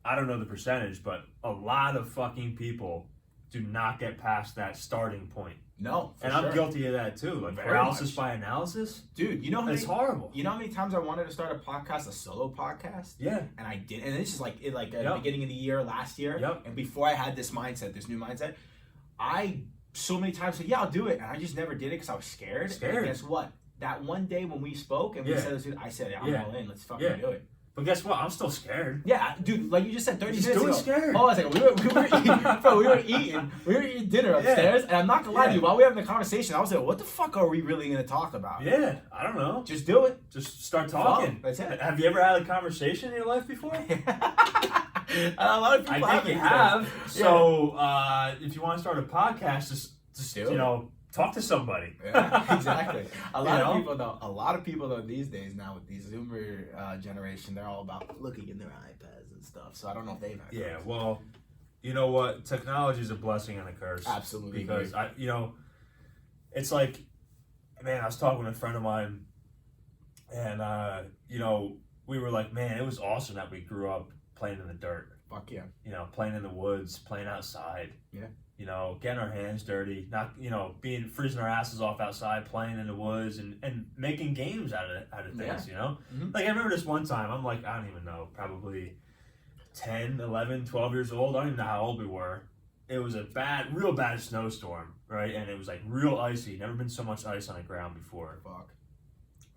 I don't know the percentage, but a lot of fucking people do not get past that starting point. No, for and sure. I'm guilty of that too. Like Very paralysis much. by analysis. Dude, you know how It's horrible. You know how many times I wanted to start a podcast, a solo podcast? Yeah. And I did. And this is like at the Yep. beginning of the year, last year. Yep. And before I had this mindset, this new mindset, I so many times said, yeah, I'll do it. And I just never did it because I was scared. Scared. And guess what? That one day when we spoke and we said this, I said, I'm all in. Let's fucking do it. But guess what? I'm still scared. Yeah, dude, like you just said 30 Just minutes doing ago. scared. Oh, I was like, we were eating, bro, we were eating dinner upstairs, and I'm not gonna lie to you, while we were having the conversation, I was like, what the fuck are we really gonna talk about? Yeah, I don't know. Just do it. Just start talking. That's it. Have you ever had a conversation in your life before? A lot of people I think you have. So if you want to start a podcast, just Do it. you know, talk to somebody. Yeah, exactly. A lot You of people though these days now with these Zoomer generation, they're all about looking in their iPads and stuff. So I don't know if they've had Yeah, well, you know what? Technology is a blessing and a curse. Absolutely. Because it's like, man, I was talking with a friend of mine, and we were like, man, it was awesome that we grew up playing in the dirt. Fuck yeah. You know, playing in the woods, playing outside. Yeah. You know, getting our hands dirty, not freezing our asses off outside, playing in the woods, and making games out of things. Yeah. You know, Mhm. like I remember this one time. I'm like, I don't even know, probably 10, 11, 12 years old. I don't even know how old we were. It was a real bad snowstorm, right? And it was like real icy. Never been so much ice on the ground before. Fuck.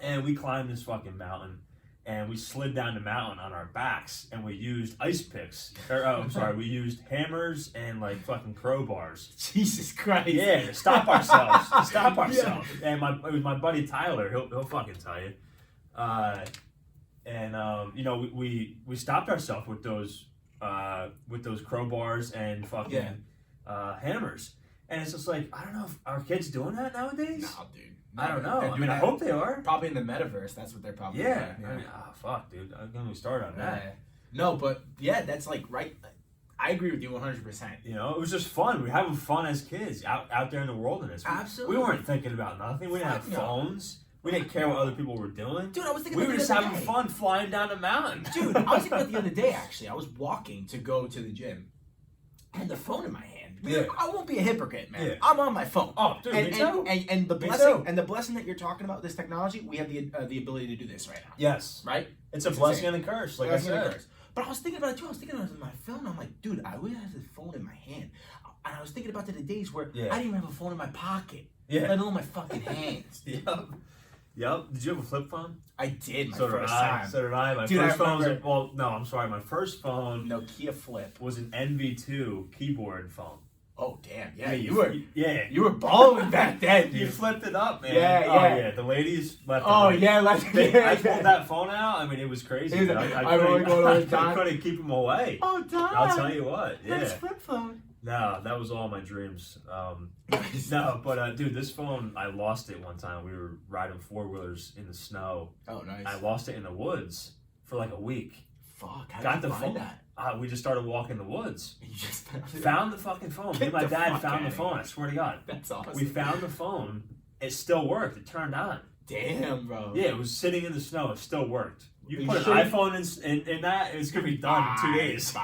And we climbed this fucking mountain, and we slid down the mountain on our backs, and we used ice picks. We used hammers and like fucking crowbars. Jesus Christ. Yeah, to stop ourselves. Yeah. And it was my buddy Tyler. He'll fucking tell you. We stopped ourselves with those crowbars and fucking hammers. And it's just like, I don't know if our kids doing that nowadays. No, dude. I don't know. They're I doing mean, I that hope they are. Probably in the metaverse. That's what they're probably Yeah. doing. I mean, fuck, dude. I'm gonna start on that. Yeah. No, but yeah, that's like right. I agree with you 100%. You know, it was just fun. We were having fun as kids out there in the wilderness. Absolutely. We weren't thinking about nothing. We didn't have Fuck no. phones. We didn't care what other people were doing. Dude, I was thinking We about were just the other having day. fun flying down the mountain. Dude, I was thinking about the other day, actually. I was walking to go to the gym. I had the phone in my hand. Yeah. I won't be a hypocrite, man. Yeah. I'm on my phone. Oh, dude, and, me too. And the Me blessing too. and the blessing that you're talking about, this technology, we have the ability to do this right now. Yes. Right? It's a It's blessing insane. and a curse, like Blessing I and said. curse. But I was thinking about it too. I was thinking about it on my phone. I'm like, dude, I always have this phone in my hand. And I was thinking about the days where Yeah. I didn't even have a phone in my pocket. Yeah. Let alone my fucking hands. Yep. Did you have a flip phone? I did my So did first I. time. So did I. My Dude, I first phone was remember- my first phone Nokia Flip. was an NV2 keyboard phone. Oh damn! Yeah, Yeah. you were balling back then, You dude. flipped it up, man. Yeah, Oh, yeah. yeah. The ladies left. Oh and right. yeah, like I pulled that phone out. I mean, it was crazy. He's dude. like, I I'm only going over I time. couldn't keep them away. Oh, Don. I'll tell you what. Nice Yeah. flip phone. No, that was all my dreams. No, but dude, this phone, I lost it one time. We were riding 4-wheelers in the snow. Oh, nice. I lost it in the woods for like a week. Fuck. How Got did the you find phone. that? We just started walking the woods. You just found it. Found the fucking phone. Me and my Get the dad fuck found the outta phone. here. I swear to God. That's awesome. We found the phone. It still worked. It turned on. Damn, bro. Yeah, it was sitting in the snow. It still worked. You You put an should- iPhone in that, it's gonna be done in 2 days. Bye.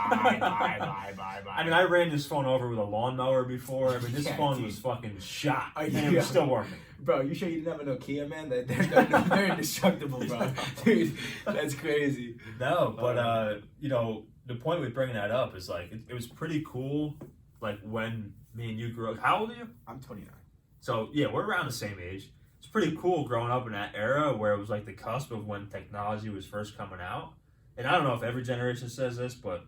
I mean, I ran this phone over with a lawnmower before. I mean, this Yeah, phone dude. was fucking shot, Oh, and it yeah. was still working. Bro, you sure you didn't have a Nokia, man? They're indestructible, bro. Dude, that's crazy. No, but you know, the point with bringing that up is like it was pretty cool. Like when me and you grew up. How old are you? I'm 29. So yeah, we're around the same age. It's pretty cool growing up in that era where it was like the cusp of when technology was first coming out. And I don't know if every generation says this, but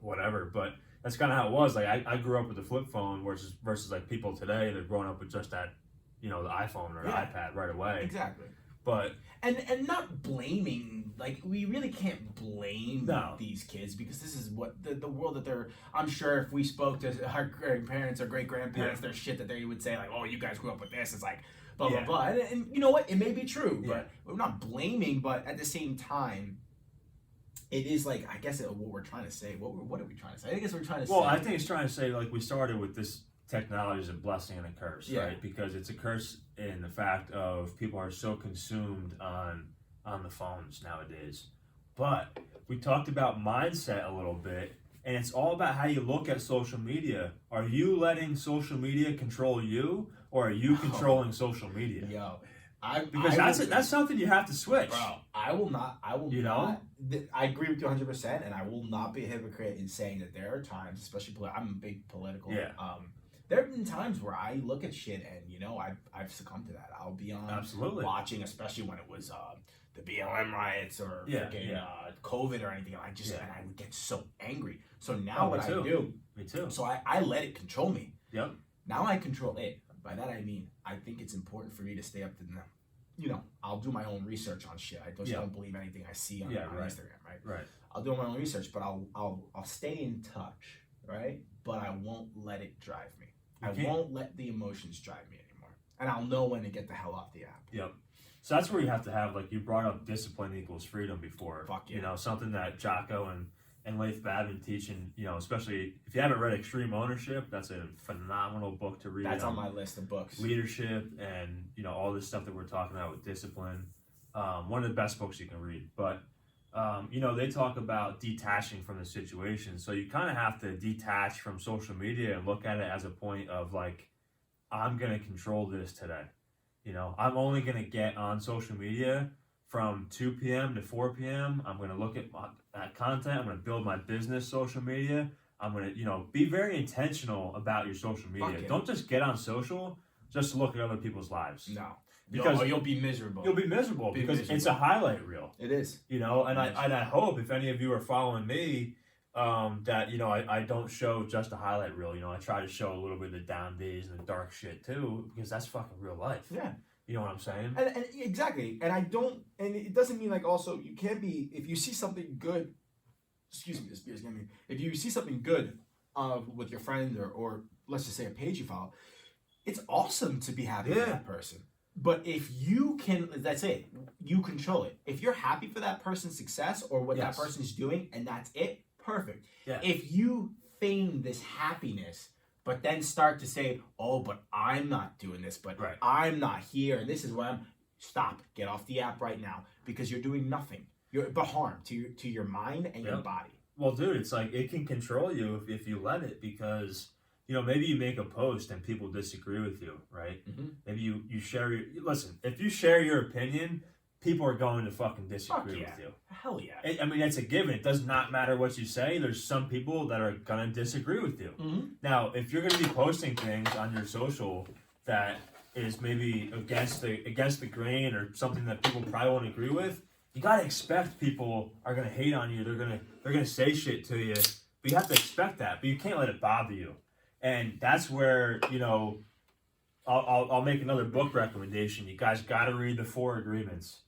whatever. But that's kind of how it was. Like I grew up with the flip phone versus like people today, they're growing up with just that, you know, the iPhone or the Yeah. iPad right away. Exactly. But And not blaming, like, we really can't blame No. these kids because this is what the world that they're. I'm sure if we spoke to our grandparents or great grandparents, there's shit that they would say, like, oh, you guys grew up with this. It's like, blah, Yeah. blah, blah. And you know what? It may be true, Yeah. but we're not blaming, but at the same time, it is like, I guess what we're trying to say. What are we trying to say? I guess we're trying to well, say. I think it's trying to say like we started with this technology is a blessing and a curse, Yeah. right? Because it's a curse in the fact of people are so consumed on the phones nowadays. But we talked about mindset a little bit, and it's all about how you look at social media. Are you letting social media control you, or are you controlling social media? Yo. Because that's something you have to switch. Bro, I will not. You know? I agree with you 100%, and I will not be a hypocrite in saying that there are times, especially I'm a big political. Yeah. There have been times where I look at shit, and you know, I've succumbed to that. I'll be on Absolutely. watching, especially when it was the BLM riots or Yeah, freaking yeah. COVID or anything. And I would get so angry. So now Oh, me what I too. do, Me too. so I let it control me. Yep. Now I control it. By that I mean, I think it's important for me to stay up to them. You know, I'll do my own research on shit. I just Yeah. don't believe anything I see on, Yeah, on right. Instagram, right? Right. I'll do my own research, but I'll stay in touch, right? But I won't let it drive me. You I can't. won't let the emotions drive me anymore. And I'll know when to get the hell off the app. Yep. So that's where you have to have, like you brought up discipline equals freedom before. Fuck yeah. You know, something that Jocko and Leif Babin teach, and you know, especially if you haven't read Extreme Ownership, that's a phenomenal book to read. That's on my list of books. Leadership and you know all this stuff that we're talking about with discipline. One of the best books you can read. But you know, they talk about detaching from the situation. So you kind of have to detach from social media and look at it as a point of like, I'm gonna control this today. You know, I'm only gonna get on social media from 2 p.m. to 4 p.m. I'm gonna look at that content. I'm gonna build my business social media. I'm gonna, you know, be very intentional about your social media. Fuck yeah. Don't just get on social just to look at other people's lives. No. Because you'll be miserable. You'll be miserable Be because miserable. it's a highlight reel, It is. you know. And Yes. I hope if any of you are following me, that you know I don't show just a highlight reel. You know, I try to show a little bit of the down days and the dark shit too, because that's fucking real life. Yeah. You know what I'm saying? And exactly. And I don't, and it doesn't mean like also you can't be, if you see something good, excuse me, this beer's getting me. If you see something good with your friend or let's just say a page you follow, it's awesome to be happy for Yeah. that person. But if you can, that's it, you control it. If you're happy for that person's success or what Yes. that person's doing and that's it, perfect. Yeah. If you feign this happiness, but then start to say, oh, but I'm not doing this, but Right. I'm not here, and this is where I'm. Stop. Get off the app right now because you're doing nothing. You're but harm to your mind and your Yep. body. Well, dude, it's like it can control you if you let it, because you know maybe you make a post and people disagree with you, right? Mhm. Maybe you share your listen. If you share your opinion, people are going to fucking disagree yeah. with you. Hell yeah. I mean, it's a given. It does not matter what you say. There's some people that are gonna disagree with you. Mm-hmm. Now, if you're gonna be posting things on your social that is maybe against the grain or something that people probably won't agree with, you gotta expect people are gonna hate on you. They're gonna say shit to you. But you have to expect that. But you can't let it bother you. And that's where you know. I'll make another book recommendation. You guys gotta read The Four Agreements.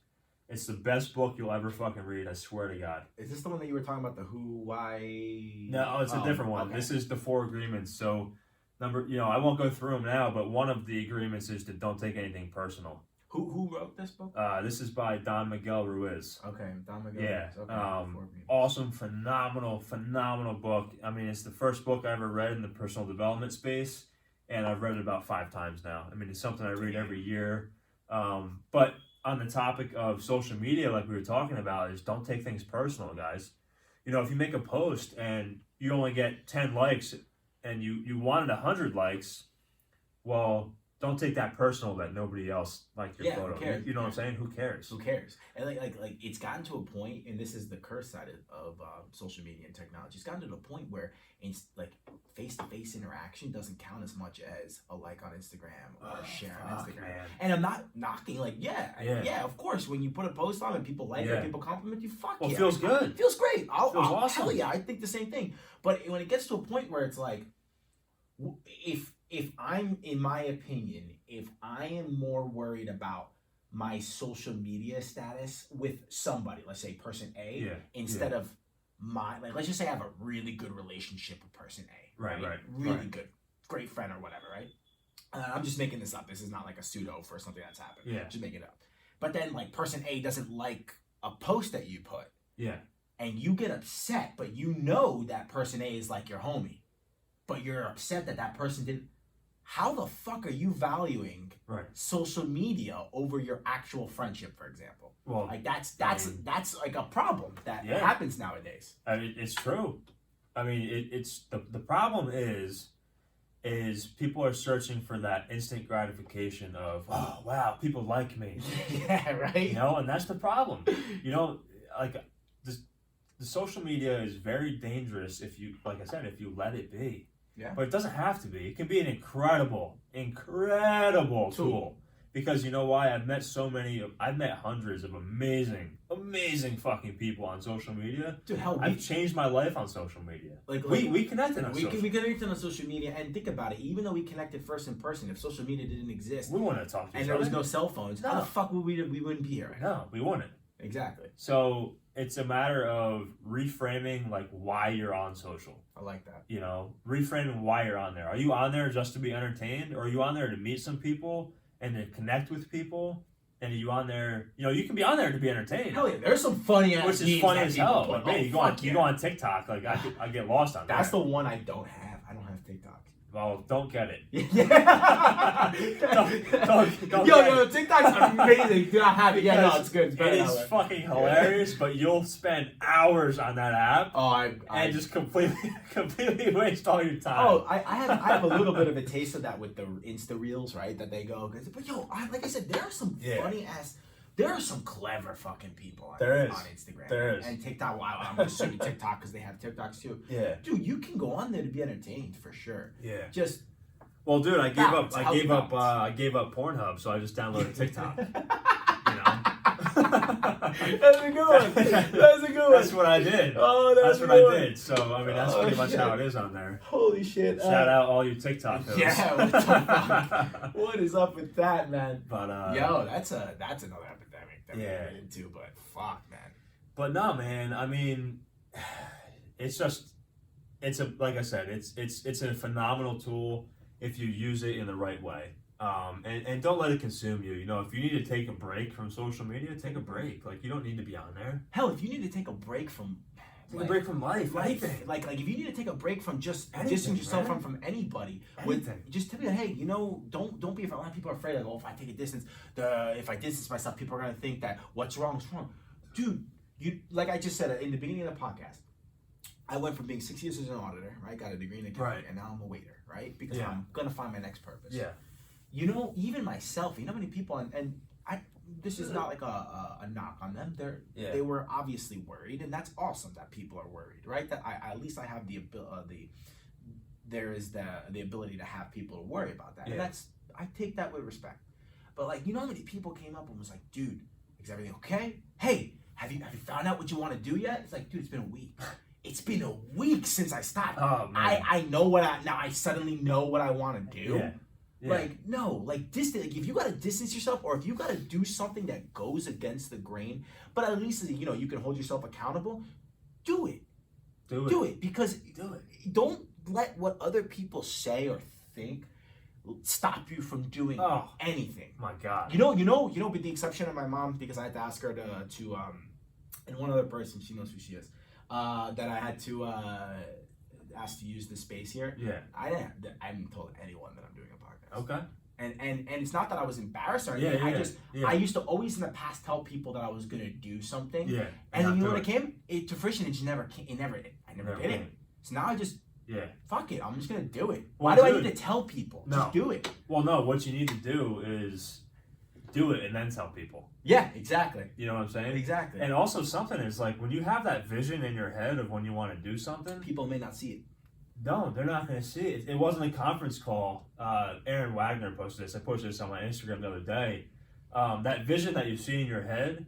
It's the best book you'll ever fucking read. I swear to God. Is this the one that you were talking about? The who, why? No, it's a different one. Okay. This is the Four Agreements. So, I won't go through them now, but one of the agreements is to don't take anything personal. Who wrote this book? This is by Don Miguel Ruiz. Okay, Don Miguel. Yeah. Okay. Awesome, phenomenal book. I mean, it's the first book I ever read in the personal development space, and I've read it about 5 times now. I mean, it's something I read every year. But on the topic of social media, like we were talking about, is don't take things personal, guys. If you make a post and you only get 10 likes and you wanted 100 likes, well, don't take that personal that nobody else liked your photo. Who cares? You know what I'm saying? Who cares? Who cares? And like it's gotten to a point, and this is the curse side of social media and technology. It's gotten to the point where like face-to-face interaction doesn't count as much as a like on Instagram or a share on Instagram. Man. And I'm not knocking, like, yeah, of course, when you put a post on and people like it, people compliment you, fuck well, yeah. It feels good. It feels great. Feels awesome. Hell yeah, I think the same thing. But when it gets to a point where it's like, if I'm, in my opinion, if I am more worried about my social media status with somebody, let's say person A, instead of my, like, let's just say I have a really good relationship with person A. Right. Really good. Great friend or whatever, right? I'm just making this up. This is not like a pseudo for something that's happened. Yeah. Just making it up. But then, like, person A doesn't like a post that you put. Yeah. And you get upset, but you know that person A is like your homie. But you're upset that that person didn't. How the fuck are you valuing social media over your actual friendship, for example? Well, like that's like a problem that happens nowadays. I mean, it's true. I mean, it's the problem is people are searching for that instant gratification of, oh wow, people like me. Yeah, right. And that's the problem. Like the social media is very dangerous if you, like I said, if you let it be. Yeah. But it doesn't have to be. It can be an incredible tool. Because you know why? I've met hundreds of amazing fucking people on social media. Dude, hell, I've changed my life on social media. Like we connected on social media. We connected on social media, and think about it. Even though we connected first in person, if social media didn't exist, we wouldn't have talked to each other. And there was no cell phones, how the fuck would we wouldn't be here right now? No, we wouldn't. Exactly. So it's a matter of reframing, like, why you're on social. I like that. Reframing why you're on there. Are you on there just to be entertained, or are you on there to meet some people and to connect with people? And are you on there? You can be on there to be entertained. Hell yeah, there's some funny ass. Which is funny as hell. Like, man, you go on TikTok. Like I get lost on that. That's the one I don't have. I don't have TikTok. Well, don't get it. Yeah. don't yo, TikTok's amazing. Do not have it. Yeah, no, it's good. It is fucking hilarious, but you'll spend hours on that app. And just completely waste all your time. Oh, I have a little bit of a taste of that with the Insta Reels, right? That they go, but yo, like I said, there are some funny ass. There are some clever fucking people on Instagram. There is. And TikTok. Wow, I'm assuming TikTok because they have TikToks too. Yeah. Dude, you can go on there to be entertained for sure. Yeah. Just. Well, dude, I gave up Pornhub, so I just downloaded TikTok. That's a good one. That's a good one. That's what I did. Oh, that's what I did. So I mean, that's pretty much how it is on there. Holy shit! Shout out all you TikTok hosts. Yeah, what the fuck? What is up with that, man? But yo, that's another epidemic that we get into. But fuck, man. But no, man. I mean, like I said, it's a phenomenal tool if you use it in the right way. And don't let it consume you. If you need to take a break from social media, take a break. Like, you don't need to be on there. Hell, if you need to take a break from a break from life, anything. Like if you need to take a break from just distancing yourself from anybody, just tell me, hey, don't be afraid. A lot of people are afraid, like, if I take a distance, if I distance myself, people are gonna think that what's wrong is wrong. Dude, you, like I just said in the beginning of the podcast, I went from being 6 years as an auditor, right? Got a degree in accounting, and now I'm a waiter, right? Because I'm gonna find my next purpose. Yeah. Even myself, how many people, and this is not like a knock on them. They were obviously worried, and that's awesome that people are worried, right? That at least I have the ability to have people to worry about that, and I take that with respect. But like, how many people came up and was like, dude, is everything okay? Hey, have you found out what you want to do yet? It's like, dude, it's been a week. It's been a week since I stopped. Oh, man. I know I suddenly know what I want to do. Yeah. Like, no, like if you gotta distance yourself, or if you gotta do something that goes against the grain, but at least you can hold yourself accountable, do it. Do it, because don't let what other people say or think stop you from doing anything. My God. With the exception of my mom, because I had to ask her to and one other person, she knows who she is, that I had to ask to use the space here. Yeah. I haven't told anyone that I'm doing a podcast. Okay. And it's not that I was embarrassed or Yeah, anything. yeah. I used to always in the past tell people that I was gonna do something. Yeah. And then not you know do what it came? To fruition, it just never came. I never Never did came. it. So now I just Yeah. fuck it. I'm just gonna do it. Well, Why do I dude, need to tell people? no. Just do it. Well, no. What you need to do is do it and then tell people. Yeah, exactly. You know what I'm saying? Exactly. And also something is like when you have that vision in your head of when you want to do something, People may not see it. no, they're not going to see it. It wasn't a conference call. Aaron Wagner posted this. I posted this on my Instagram the other day. That vision that you see in your head,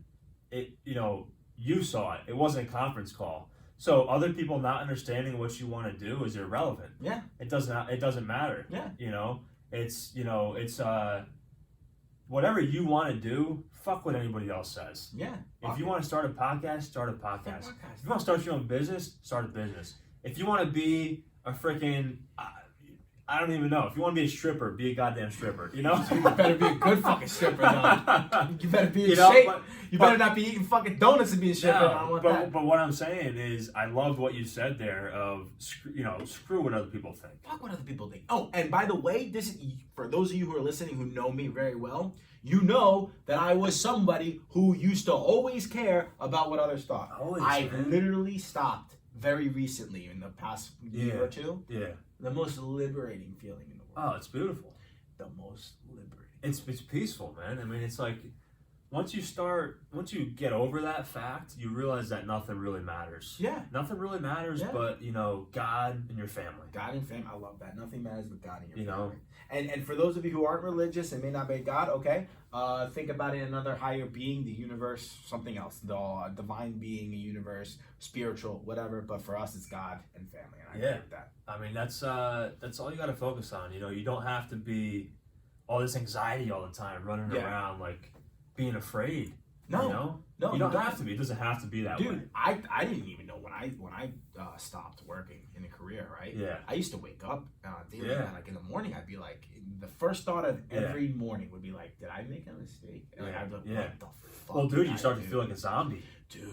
you saw it. It wasn't a conference call. So other people not understanding what you want to do is irrelevant. Yeah. It doesn't matter. Yeah. It's whatever you want to do, fuck what anybody else says. Yeah. If you want to start a podcast, start a podcast. Podcast. If you want to start your own business, start a business. If you want to be a freaking, I don't even know. If you want to be a stripper, be a goddamn stripper. You know? You better be a good fucking stripper, though. You better be in You know, shape. but- You better not be eating fucking donuts and be a stripper. I don't want that. but what I'm saying is, I loved what you said there. Of screw what other people think. Fuck what other people think. Oh, and by the way, this is for those of you who are listening who know me very well. You know that I was somebody who used to always care about what others thought. Always, I man. literally stopped very recently in the past year Yeah. or two. Yeah. The most liberating feeling in the world. Oh, it's beautiful. The most liberating. It's peaceful, man. I mean, it's like once you get over that fact, you realize that nothing really matters. Yeah. Nothing really matters, Yeah. but God and your family. God and family. I love that. Nothing matters but God and your You know? family. And for those of you who aren't religious and may not be God, okay, think about it, another higher being, the universe, something else, the divine being, a universe, spiritual, whatever. But for us, it's God and family, and I agree with that. I mean, that's all you got to focus on. You don't have to be all this anxiety all the time, running Yeah. around like being afraid. No, no, you don't have to be. It doesn't have to be that way. Dude, I didn't even know when I stopped working in a career, right? Yeah. I used to wake up daily, Yeah. like in the morning, I'd be like, the first thought of Yeah. every morning would be like, did I make a mistake? And like, Yeah. I'd be like, Yeah. what the fuck? Well, did dude, I you start to do? feel like a zombie. Dude.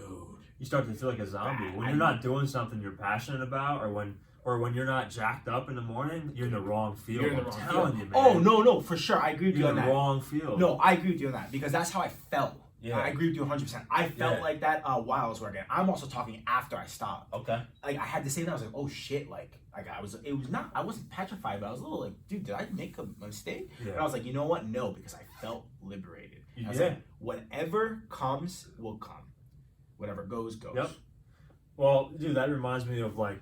You start to feel like a zombie when I- you're not doing something you're passionate about, or when you're not jacked up in the morning. You're in the wrong field. You're in the I'm wrong telling field. you, man. Oh, no, for sure. I agree with you You're on in the that. wrong field. No, I agree with you on that because that's how I felt. Yeah. I agree with you 100%. I felt Yeah. like that while I was working. I'm also talking after I stopped. Okay. Like I had to say that I was like, oh shit, I wasn't petrified, but I was a little like, dude, did I make a mistake? Yeah. And I was like, you know what? No, because I felt liberated. I was Yeah. like, whatever comes will come. Whatever goes. Yep. Well, dude, that reminds me of like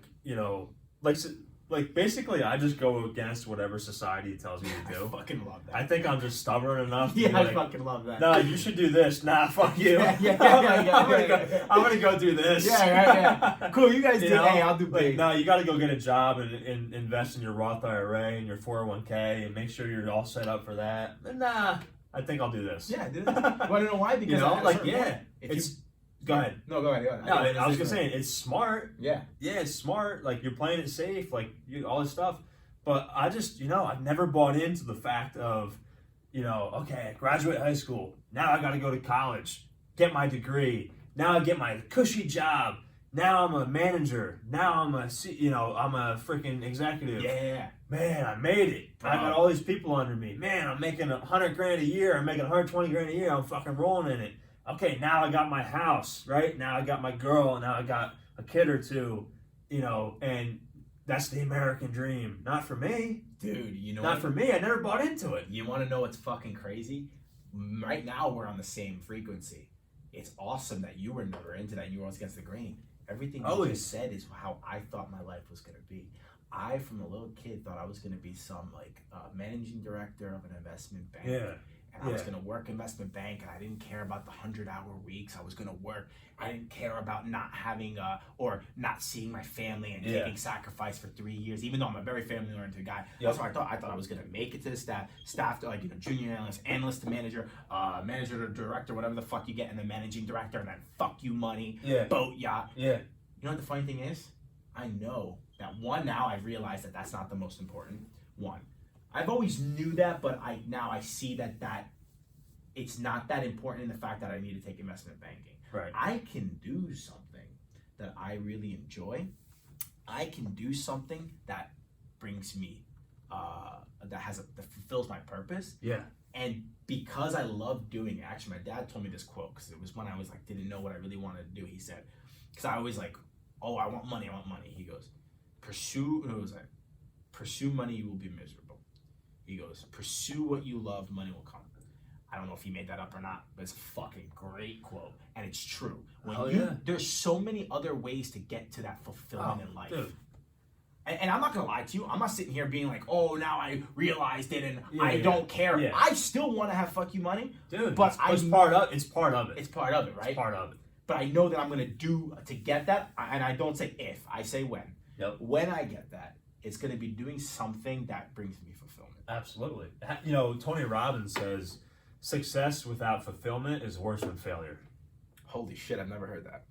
basically I just go against whatever society tells me to I do. fucking love that. I think I'm just stubborn enough. To yeah, be I like, fucking love that. no, you should do this. Nah, fuck you. Yeah. I'm gonna go do this. Yeah. Cool, you guys You do. know? Hey, I'll do Like, big. no, you got to go get a job and invest in your Roth IRA and your 401k and make sure you're all set up for that. And nah, I think I'll do this. Yeah, dude. Want to know why? Because You know, at a like, certain yeah, point, if it's. you, Go ahead. no, go ahead. No, I was gonna say it's smart. Yeah. Yeah, it's smart. Like you're playing it safe. Like all this stuff. But I just, I've never bought into the fact of, okay, I graduate high school. Now I got to go to college, get my degree. Now I get my cushy job. Now I'm a manager. Now I'm a freaking executive. Yeah. Man, I made it. I got all these people under me. Man, I'm making $100,000 a year. I'm making $120,000 a year. I'm fucking rolling in it. Okay, now I got my house, right? Now I got my girl. Now I got a kid or two, and that's the American dream. Not for me. Dude, you know Not what? for me. I never bought into it. You want to know what's fucking crazy? Right now, we're on the same frequency. It's awesome that you were never into that. You were always against the grain. Everything you Always. just said is how I thought my life was going to be. I, from a little kid, thought I was going to be some managing director of an investment bank. Yeah. And I was going to work investment bank, and I didn't care about the 100-hour weeks. I was going to work. I didn't care about not having or not seeing my family and taking sacrifice for 3 years, even though I'm a very family-oriented guy. That's what I thought. I thought I was going to make it to the staff to junior analyst to manager, manager to director, whatever the fuck you get, and then managing director, and then fuck you money, boat, yacht. Yeah. You know what the funny thing is? I know that now I've realized that that's not the most important one. I've always knew that, but I see that it's not that important in the fact that I need to take investment banking. Right. I can do something that I really enjoy. I can do something that brings me that fulfills my purpose. Yeah. And because I love doing it, actually, my dad told me this quote because it was when I was like didn't know what I really wanted to do. He said, because I always like, oh, I want money. He goes, pursue money, you will be miserable. He goes, pursue what you love, money will come. I don't know if he made that up or not, but it's a fucking great quote, and it's true. There's so many other ways to get to that fulfillment in life. Dude. And I'm not gonna lie to you. I'm not sitting here being like, oh, now I realized it and I don't care. Yeah. I still want to have fuck you money, dude. But it's part of it. It's part of it, right? It's part of it. But I know that I'm gonna do to get that, and I don't say if, I say when. Yep. When I get that, it's gonna be doing something that brings me fulfillment. Absolutely. You know, Tony Robbins says, success without fulfillment is worse than failure. Holy shit, I've never heard that.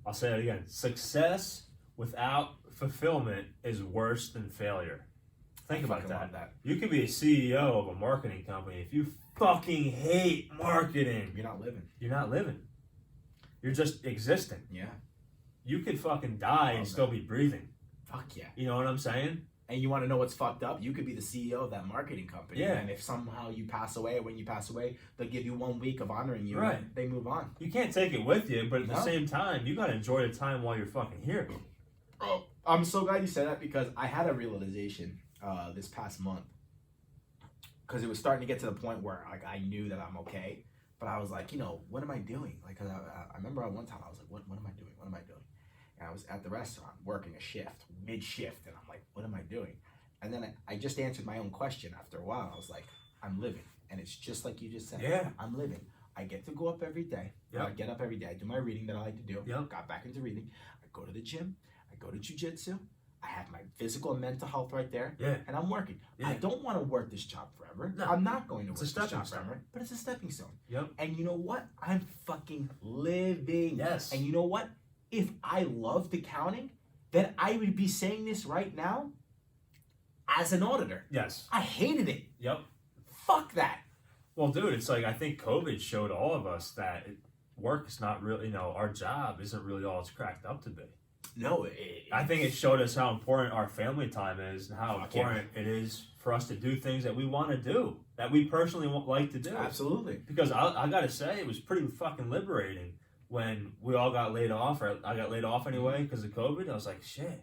I'll say it again. Success without fulfillment is worse than failure. Think about that. You could be a CEO of a marketing company. If you fucking hate marketing, you're not living. You're not living. You're just existing. Yeah. You could fucking die and still be breathing. Fuck yeah. You know what I'm saying? And you want to know what's fucked up? You could be the CEO of that marketing company. Yeah. And if somehow you pass away, or when you pass away, they'll give you 1 week of honoring you. Right. And they move on. You can't take it with you, but at the same time, you got to enjoy the time while you're fucking here. Oh, I'm so glad you said that because I had a realization this past month. Because it was starting to get to the point where like I knew that I'm okay. But I was like, you know, what am I doing? Like, cause I remember one time I was like, what am I doing? What am I doing? And I was at the restaurant working a shift, mid-shift. And I'm like, what am I doing? And then I just answered my own question after a while. I was like, I'm living. And it's just like you just said. Yeah. I'm living. I get to go up every day. Yep. I get up every day. I do my reading that I like to do. Yep. Got back into reading. I go to the gym. I go to jiu-jitsu. I have my physical and mental health right there. Yeah. And I'm working. Yeah. I don't want to work this job forever. No. I'm not going to work this job stone. forever. But it's a stepping stone. Yep. And you know what? I'm fucking living. Yes. And you know what? If I loved accounting, then I would be saying this right now as an auditor. Yes. I hated it. Yep. Fuck that. Well, dude, it's like I think COVID showed all of us that work is not really, you know, our job isn't really all it's cracked up to be. No, I think it showed us how important our family time is and how important it is for us to do things that we want to do, that we personally like to do. Absolutely. Because I got to say, it was pretty fucking liberating when we all got laid off, or I got laid off anyway because of COVID. I was like, shit,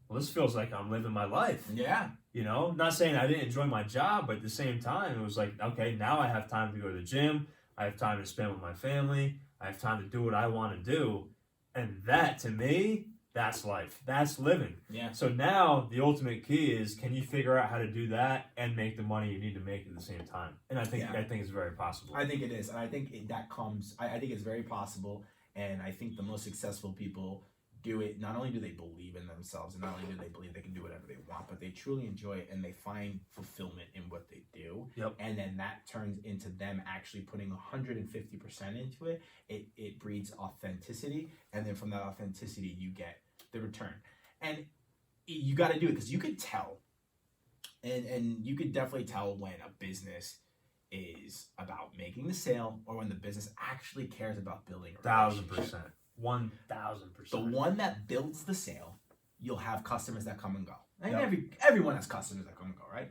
well, this feels like I'm living my life. Yeah. You know, not saying I didn't enjoy my job, but at the same time, it was like, okay, now I have time to go to the gym. I have time to spend with my family. I have time to do what I want to do. And that, to me, that's life. That's living. Yeah. So now the ultimate key is, can you figure out how to do that and make the money you need to make at the same time? And I think it's very possible. I think it is. And I think that comes, I think it's very possible. And I think the most successful people do it. Not only do they believe in themselves, and not only do they believe they can do whatever they want, but they truly enjoy it and they find fulfillment in what they do. Yep. And then that turns into them actually putting 150% into it. It breeds authenticity. And then from that authenticity, you get the return. And you got to do it because you could tell. And you could definitely tell when a business is about making the sale or when the business actually cares about building a relationship. 1,000%. The one that builds the sale, you'll have customers that come and go. And Yep. everyone has customers that come and go, right?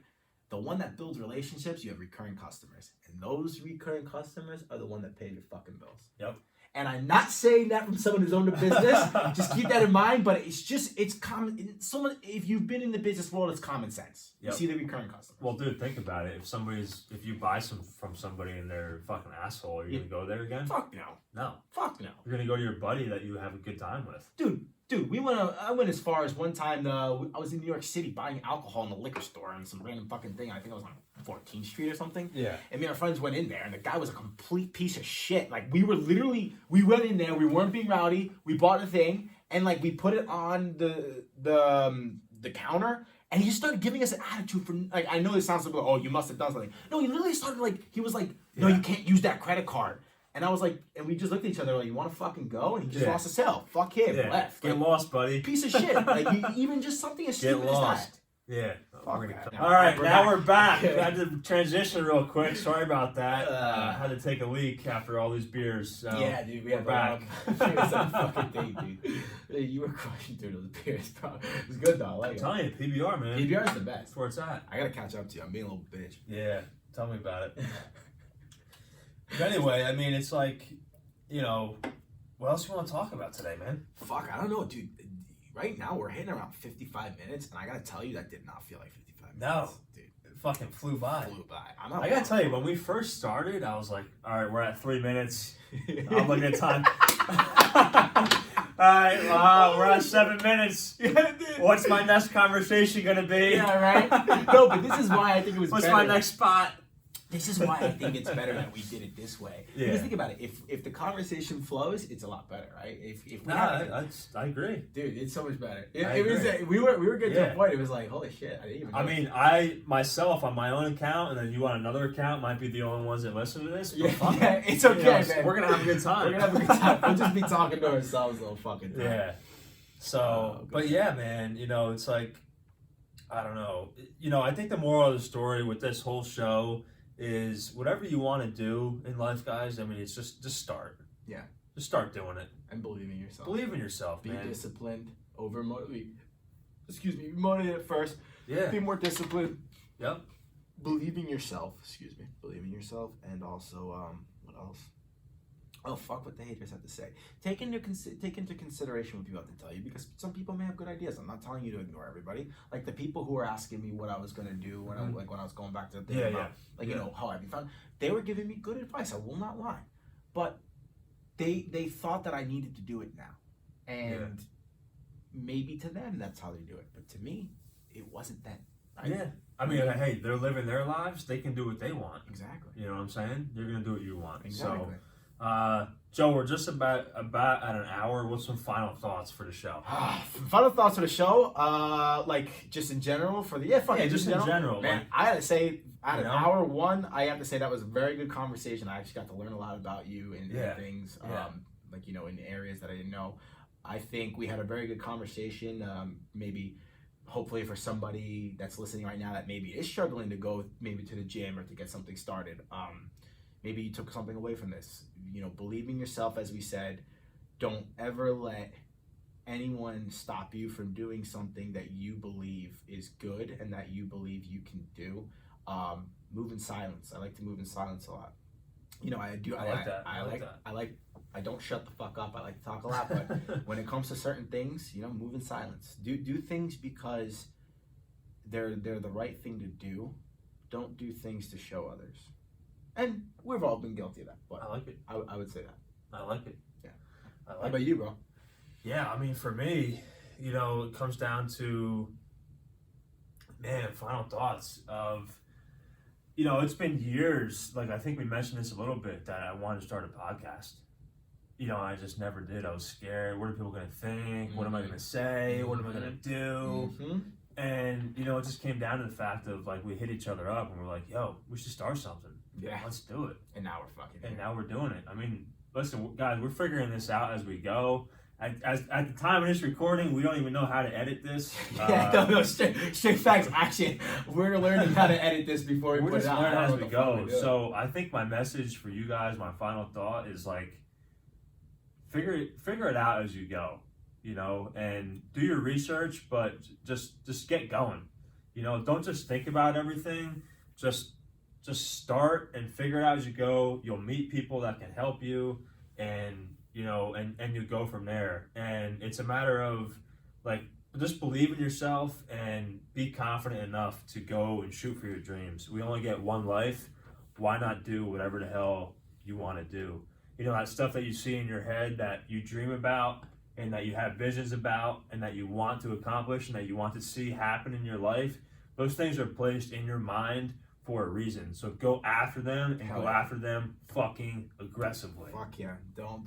The one that builds relationships, you have recurring customers. And those recurring customers are the one that pay your fucking bills. Yep. And I'm not saying that from someone who's owned a business. Just keep that in mind. But it's common. If you've been in the business world, it's common sense. Yep. You see the recurring customers. Well, dude, think about it. If you buy from somebody and they're a fucking asshole, are you gonna go there again? Fuck no. No. Fuck no. You're gonna go to your buddy that you have a good time with. Dude, I went as far as one time. I was in New York City buying alcohol in the liquor store and some random fucking thing. I think I was on 14th Street or something. Yeah. And me and our friends went in there, and the guy was a complete piece of shit. Like we went in there, we weren't being rowdy. We bought a thing, and like we put it on the counter, and he just started giving us an attitude for like. I know it sounds like, oh, you must have done something. No, he literally started like he was like, no, you can't use that credit card. And I was like, and we just looked at each other like, you want to fucking go? And he just lost the sale. Fuck him. Yeah. Left. Get Like, lost, buddy. piece of shit. Like even just something as stupid as that. Yeah. Fuck We're that. gonna- All right, now we're back. We Yeah. had to transition real quick. Sorry about that. Had to take a leak after all these beers. So Yeah, dude, we have we're back. Beers on fucking thing, dude. Hey, you were crushing through those beers, bro. It was good though. I like I'm it. telling you, PBR, man. PBR is the best. That's where it's at. I gotta catch up to you. I'm being a little bitch. Yeah, tell me about it. But anyway, I mean, it's like, you know, what else you want to talk about today, man? Fuck, I don't know, dude. Right now we're hitting around 55 minutes, and I gotta tell you that did not feel like 55 minutes. No. Dude. It fucking flew by. Flew by. I gotta tell you, when we first started, I was like, all right, we're at 3 minutes. I'm looking at time. All right, we're at 7 minutes. Yeah, dude. What's my next conversation gonna be? Yeah, right? No, but this is why I think it was What's better. my next spot? This is why I think it's better that we did it this way. Yeah. Because think about it. If the conversation flows, it's a lot better, right? If we No, have I agree. dude, it's so much better. I It was agree. we were getting to Yeah. a point. It was like, holy shit, I didn't even know. I mean, I myself on my own account, and then you on another account might be the only ones that listen to this. But yeah, fuck it. yeah, it's okay, You know, man. We're gonna have a good time. We're gonna have a good time. We'll just be talking to ourselves the whole fucking time. Yeah. So, Oh, but yeah, man, you know, it's like, I don't know. You know, I think the moral of the story with this whole show is whatever you want to do in life, guys. I mean, it's just start. Yeah. Just start doing it. And believe in yourself. Believe in yourself, Be man. disciplined over motivated. Excuse me. Be motivated first. Yeah. Be more disciplined. Yep. Believe in yourself. Excuse me. Believe in yourself, and also what else? Oh, fuck what the haters have to say. Take into consideration what people have to tell you, because some people may have good ideas. I'm not telling you to ignore everybody. Like the people who were asking me what I was gonna do when Mhm. when I was going back to the thing Yeah, about yeah. you Yeah. know how I'd be found. They were giving me good advice. I will not lie, but they thought that I needed to do it now, and maybe to them that's how they do it, but to me, it wasn't then. Right? Yeah. I mean, hey, they're living their lives. They can do what they want. Exactly. You know what I'm saying? You're gonna do what you want. Exactly. So, Joe, we're just about at an hour. What's some final thoughts for the show? Final thoughts for the show, like just in general for the Just in general. Man, Like, I gotta say, out You of know? hour one, I have to say that was a very good conversation. I actually got to learn a lot about you and Yeah. things, Yeah. like you know, in areas that I didn't know. I think we had a very good conversation. Maybe, hopefully, for somebody that's listening right now that maybe is struggling to go maybe to the gym or to get something started. Maybe you took something away from this. You know, believe in yourself, as we said. Don't ever let anyone stop you from doing something that you believe is good and that you believe you can do. Move in silence. I like to move in silence a lot. You know, I do. I like that. I like that. I don't shut the fuck up. I like to talk a lot, but when it comes to certain things, you know, move in silence. Do things because they're the right thing to do. Don't do things to show others. And we've all been guilty of that. But I like it. I would say that. I like it. Yeah. I How like about it. you, bro? Yeah, I mean, for me, you know, it comes down to, man, final thoughts of, you know, it's been years, like I think we mentioned this a little bit, that I wanted to start a podcast. You know, I just never did. I was scared. What are people going to think? What am I going to say? What am I going to do? Mm-hmm. And, you know, it just came down to the fact of, like, we hit each other up and we're like, yo, we should start something. Yeah. Let's do it. And now we're fucking And here. now we're doing it. I mean, listen, guys, we're figuring this out as we go. At the time of this recording, we don't even know how to edit this. Yeah, no, straight facts. Actually, we're learning how to edit this before we We're put just it out. I learning don't as know we what the fuck go. we do. So I think my message for you guys, my final thought is like, figure it out as you go, you know, and do your research, but just get going. You know, don't just think about everything. Just start and figure it out as you go. You'll meet people that can help you, and you know, and you go from there. And it's a matter of like, just believe in yourself and be confident enough to go and shoot for your dreams. We only get one life. Why not do whatever the hell you want to do? You know, that stuff that you see in your head that you dream about and that you have visions about and that you want to accomplish and that you want to see happen in your life, those things are placed in your mind for a reason. So go after them and Hell go yeah. after them fucking aggressively. Fuck yeah. Don't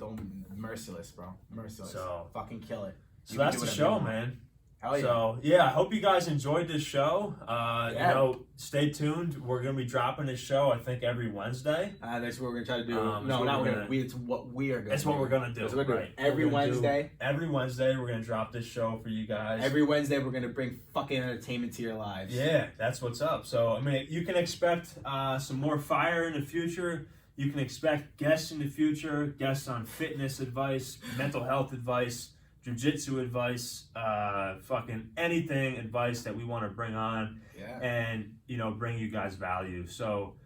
merciless, bro. Merciless. So- fucking kill it. So You can that's do the whatever show, you want. man. Hell yeah. So yeah, I hope you guys enjoyed this show. You Yeah. know, stay tuned. We're gonna be dropping this show, I think, every Wednesday. That's what we're gonna try to do. It's No, what not we're we're gonna- gonna. It's what we are gonna. That's what we're gonna do. That's what we're doing. Right. Every We're gonna do- Wednesday. Every Wednesday, we're gonna drop this show for you guys. Every Wednesday, we're gonna bring fucking entertainment to your lives. Yeah, that's what's up. So, I mean, you can expect some more fire in the future. You can expect guests in the future, guests on fitness advice, mental health advice, jiu-jitsu advice, fucking anything advice that we want to bring on Yeah. and, you know, bring you guys value. So,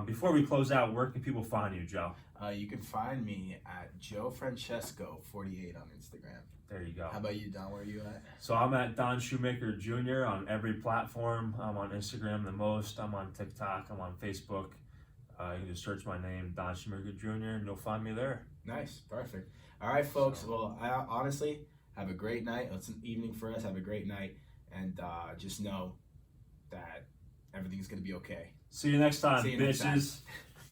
before we close out, where can people find you, Joe? You can find me at Joe Francesco 48 on Instagram. There you go. How about you, Don? Where are you at? So I'm at Don Shoemaker Jr. on every platform. I'm on Instagram the most. I'm on TikTok. I'm on Facebook. You can just search my name, Don Shoemaker Jr., and you'll find me there. Nice, perfect. All right, folks. Well, I honestly have a great night. It's an evening for us. Have a great night, and just know that everything's gonna be okay. See you next time, See you next bitches. time.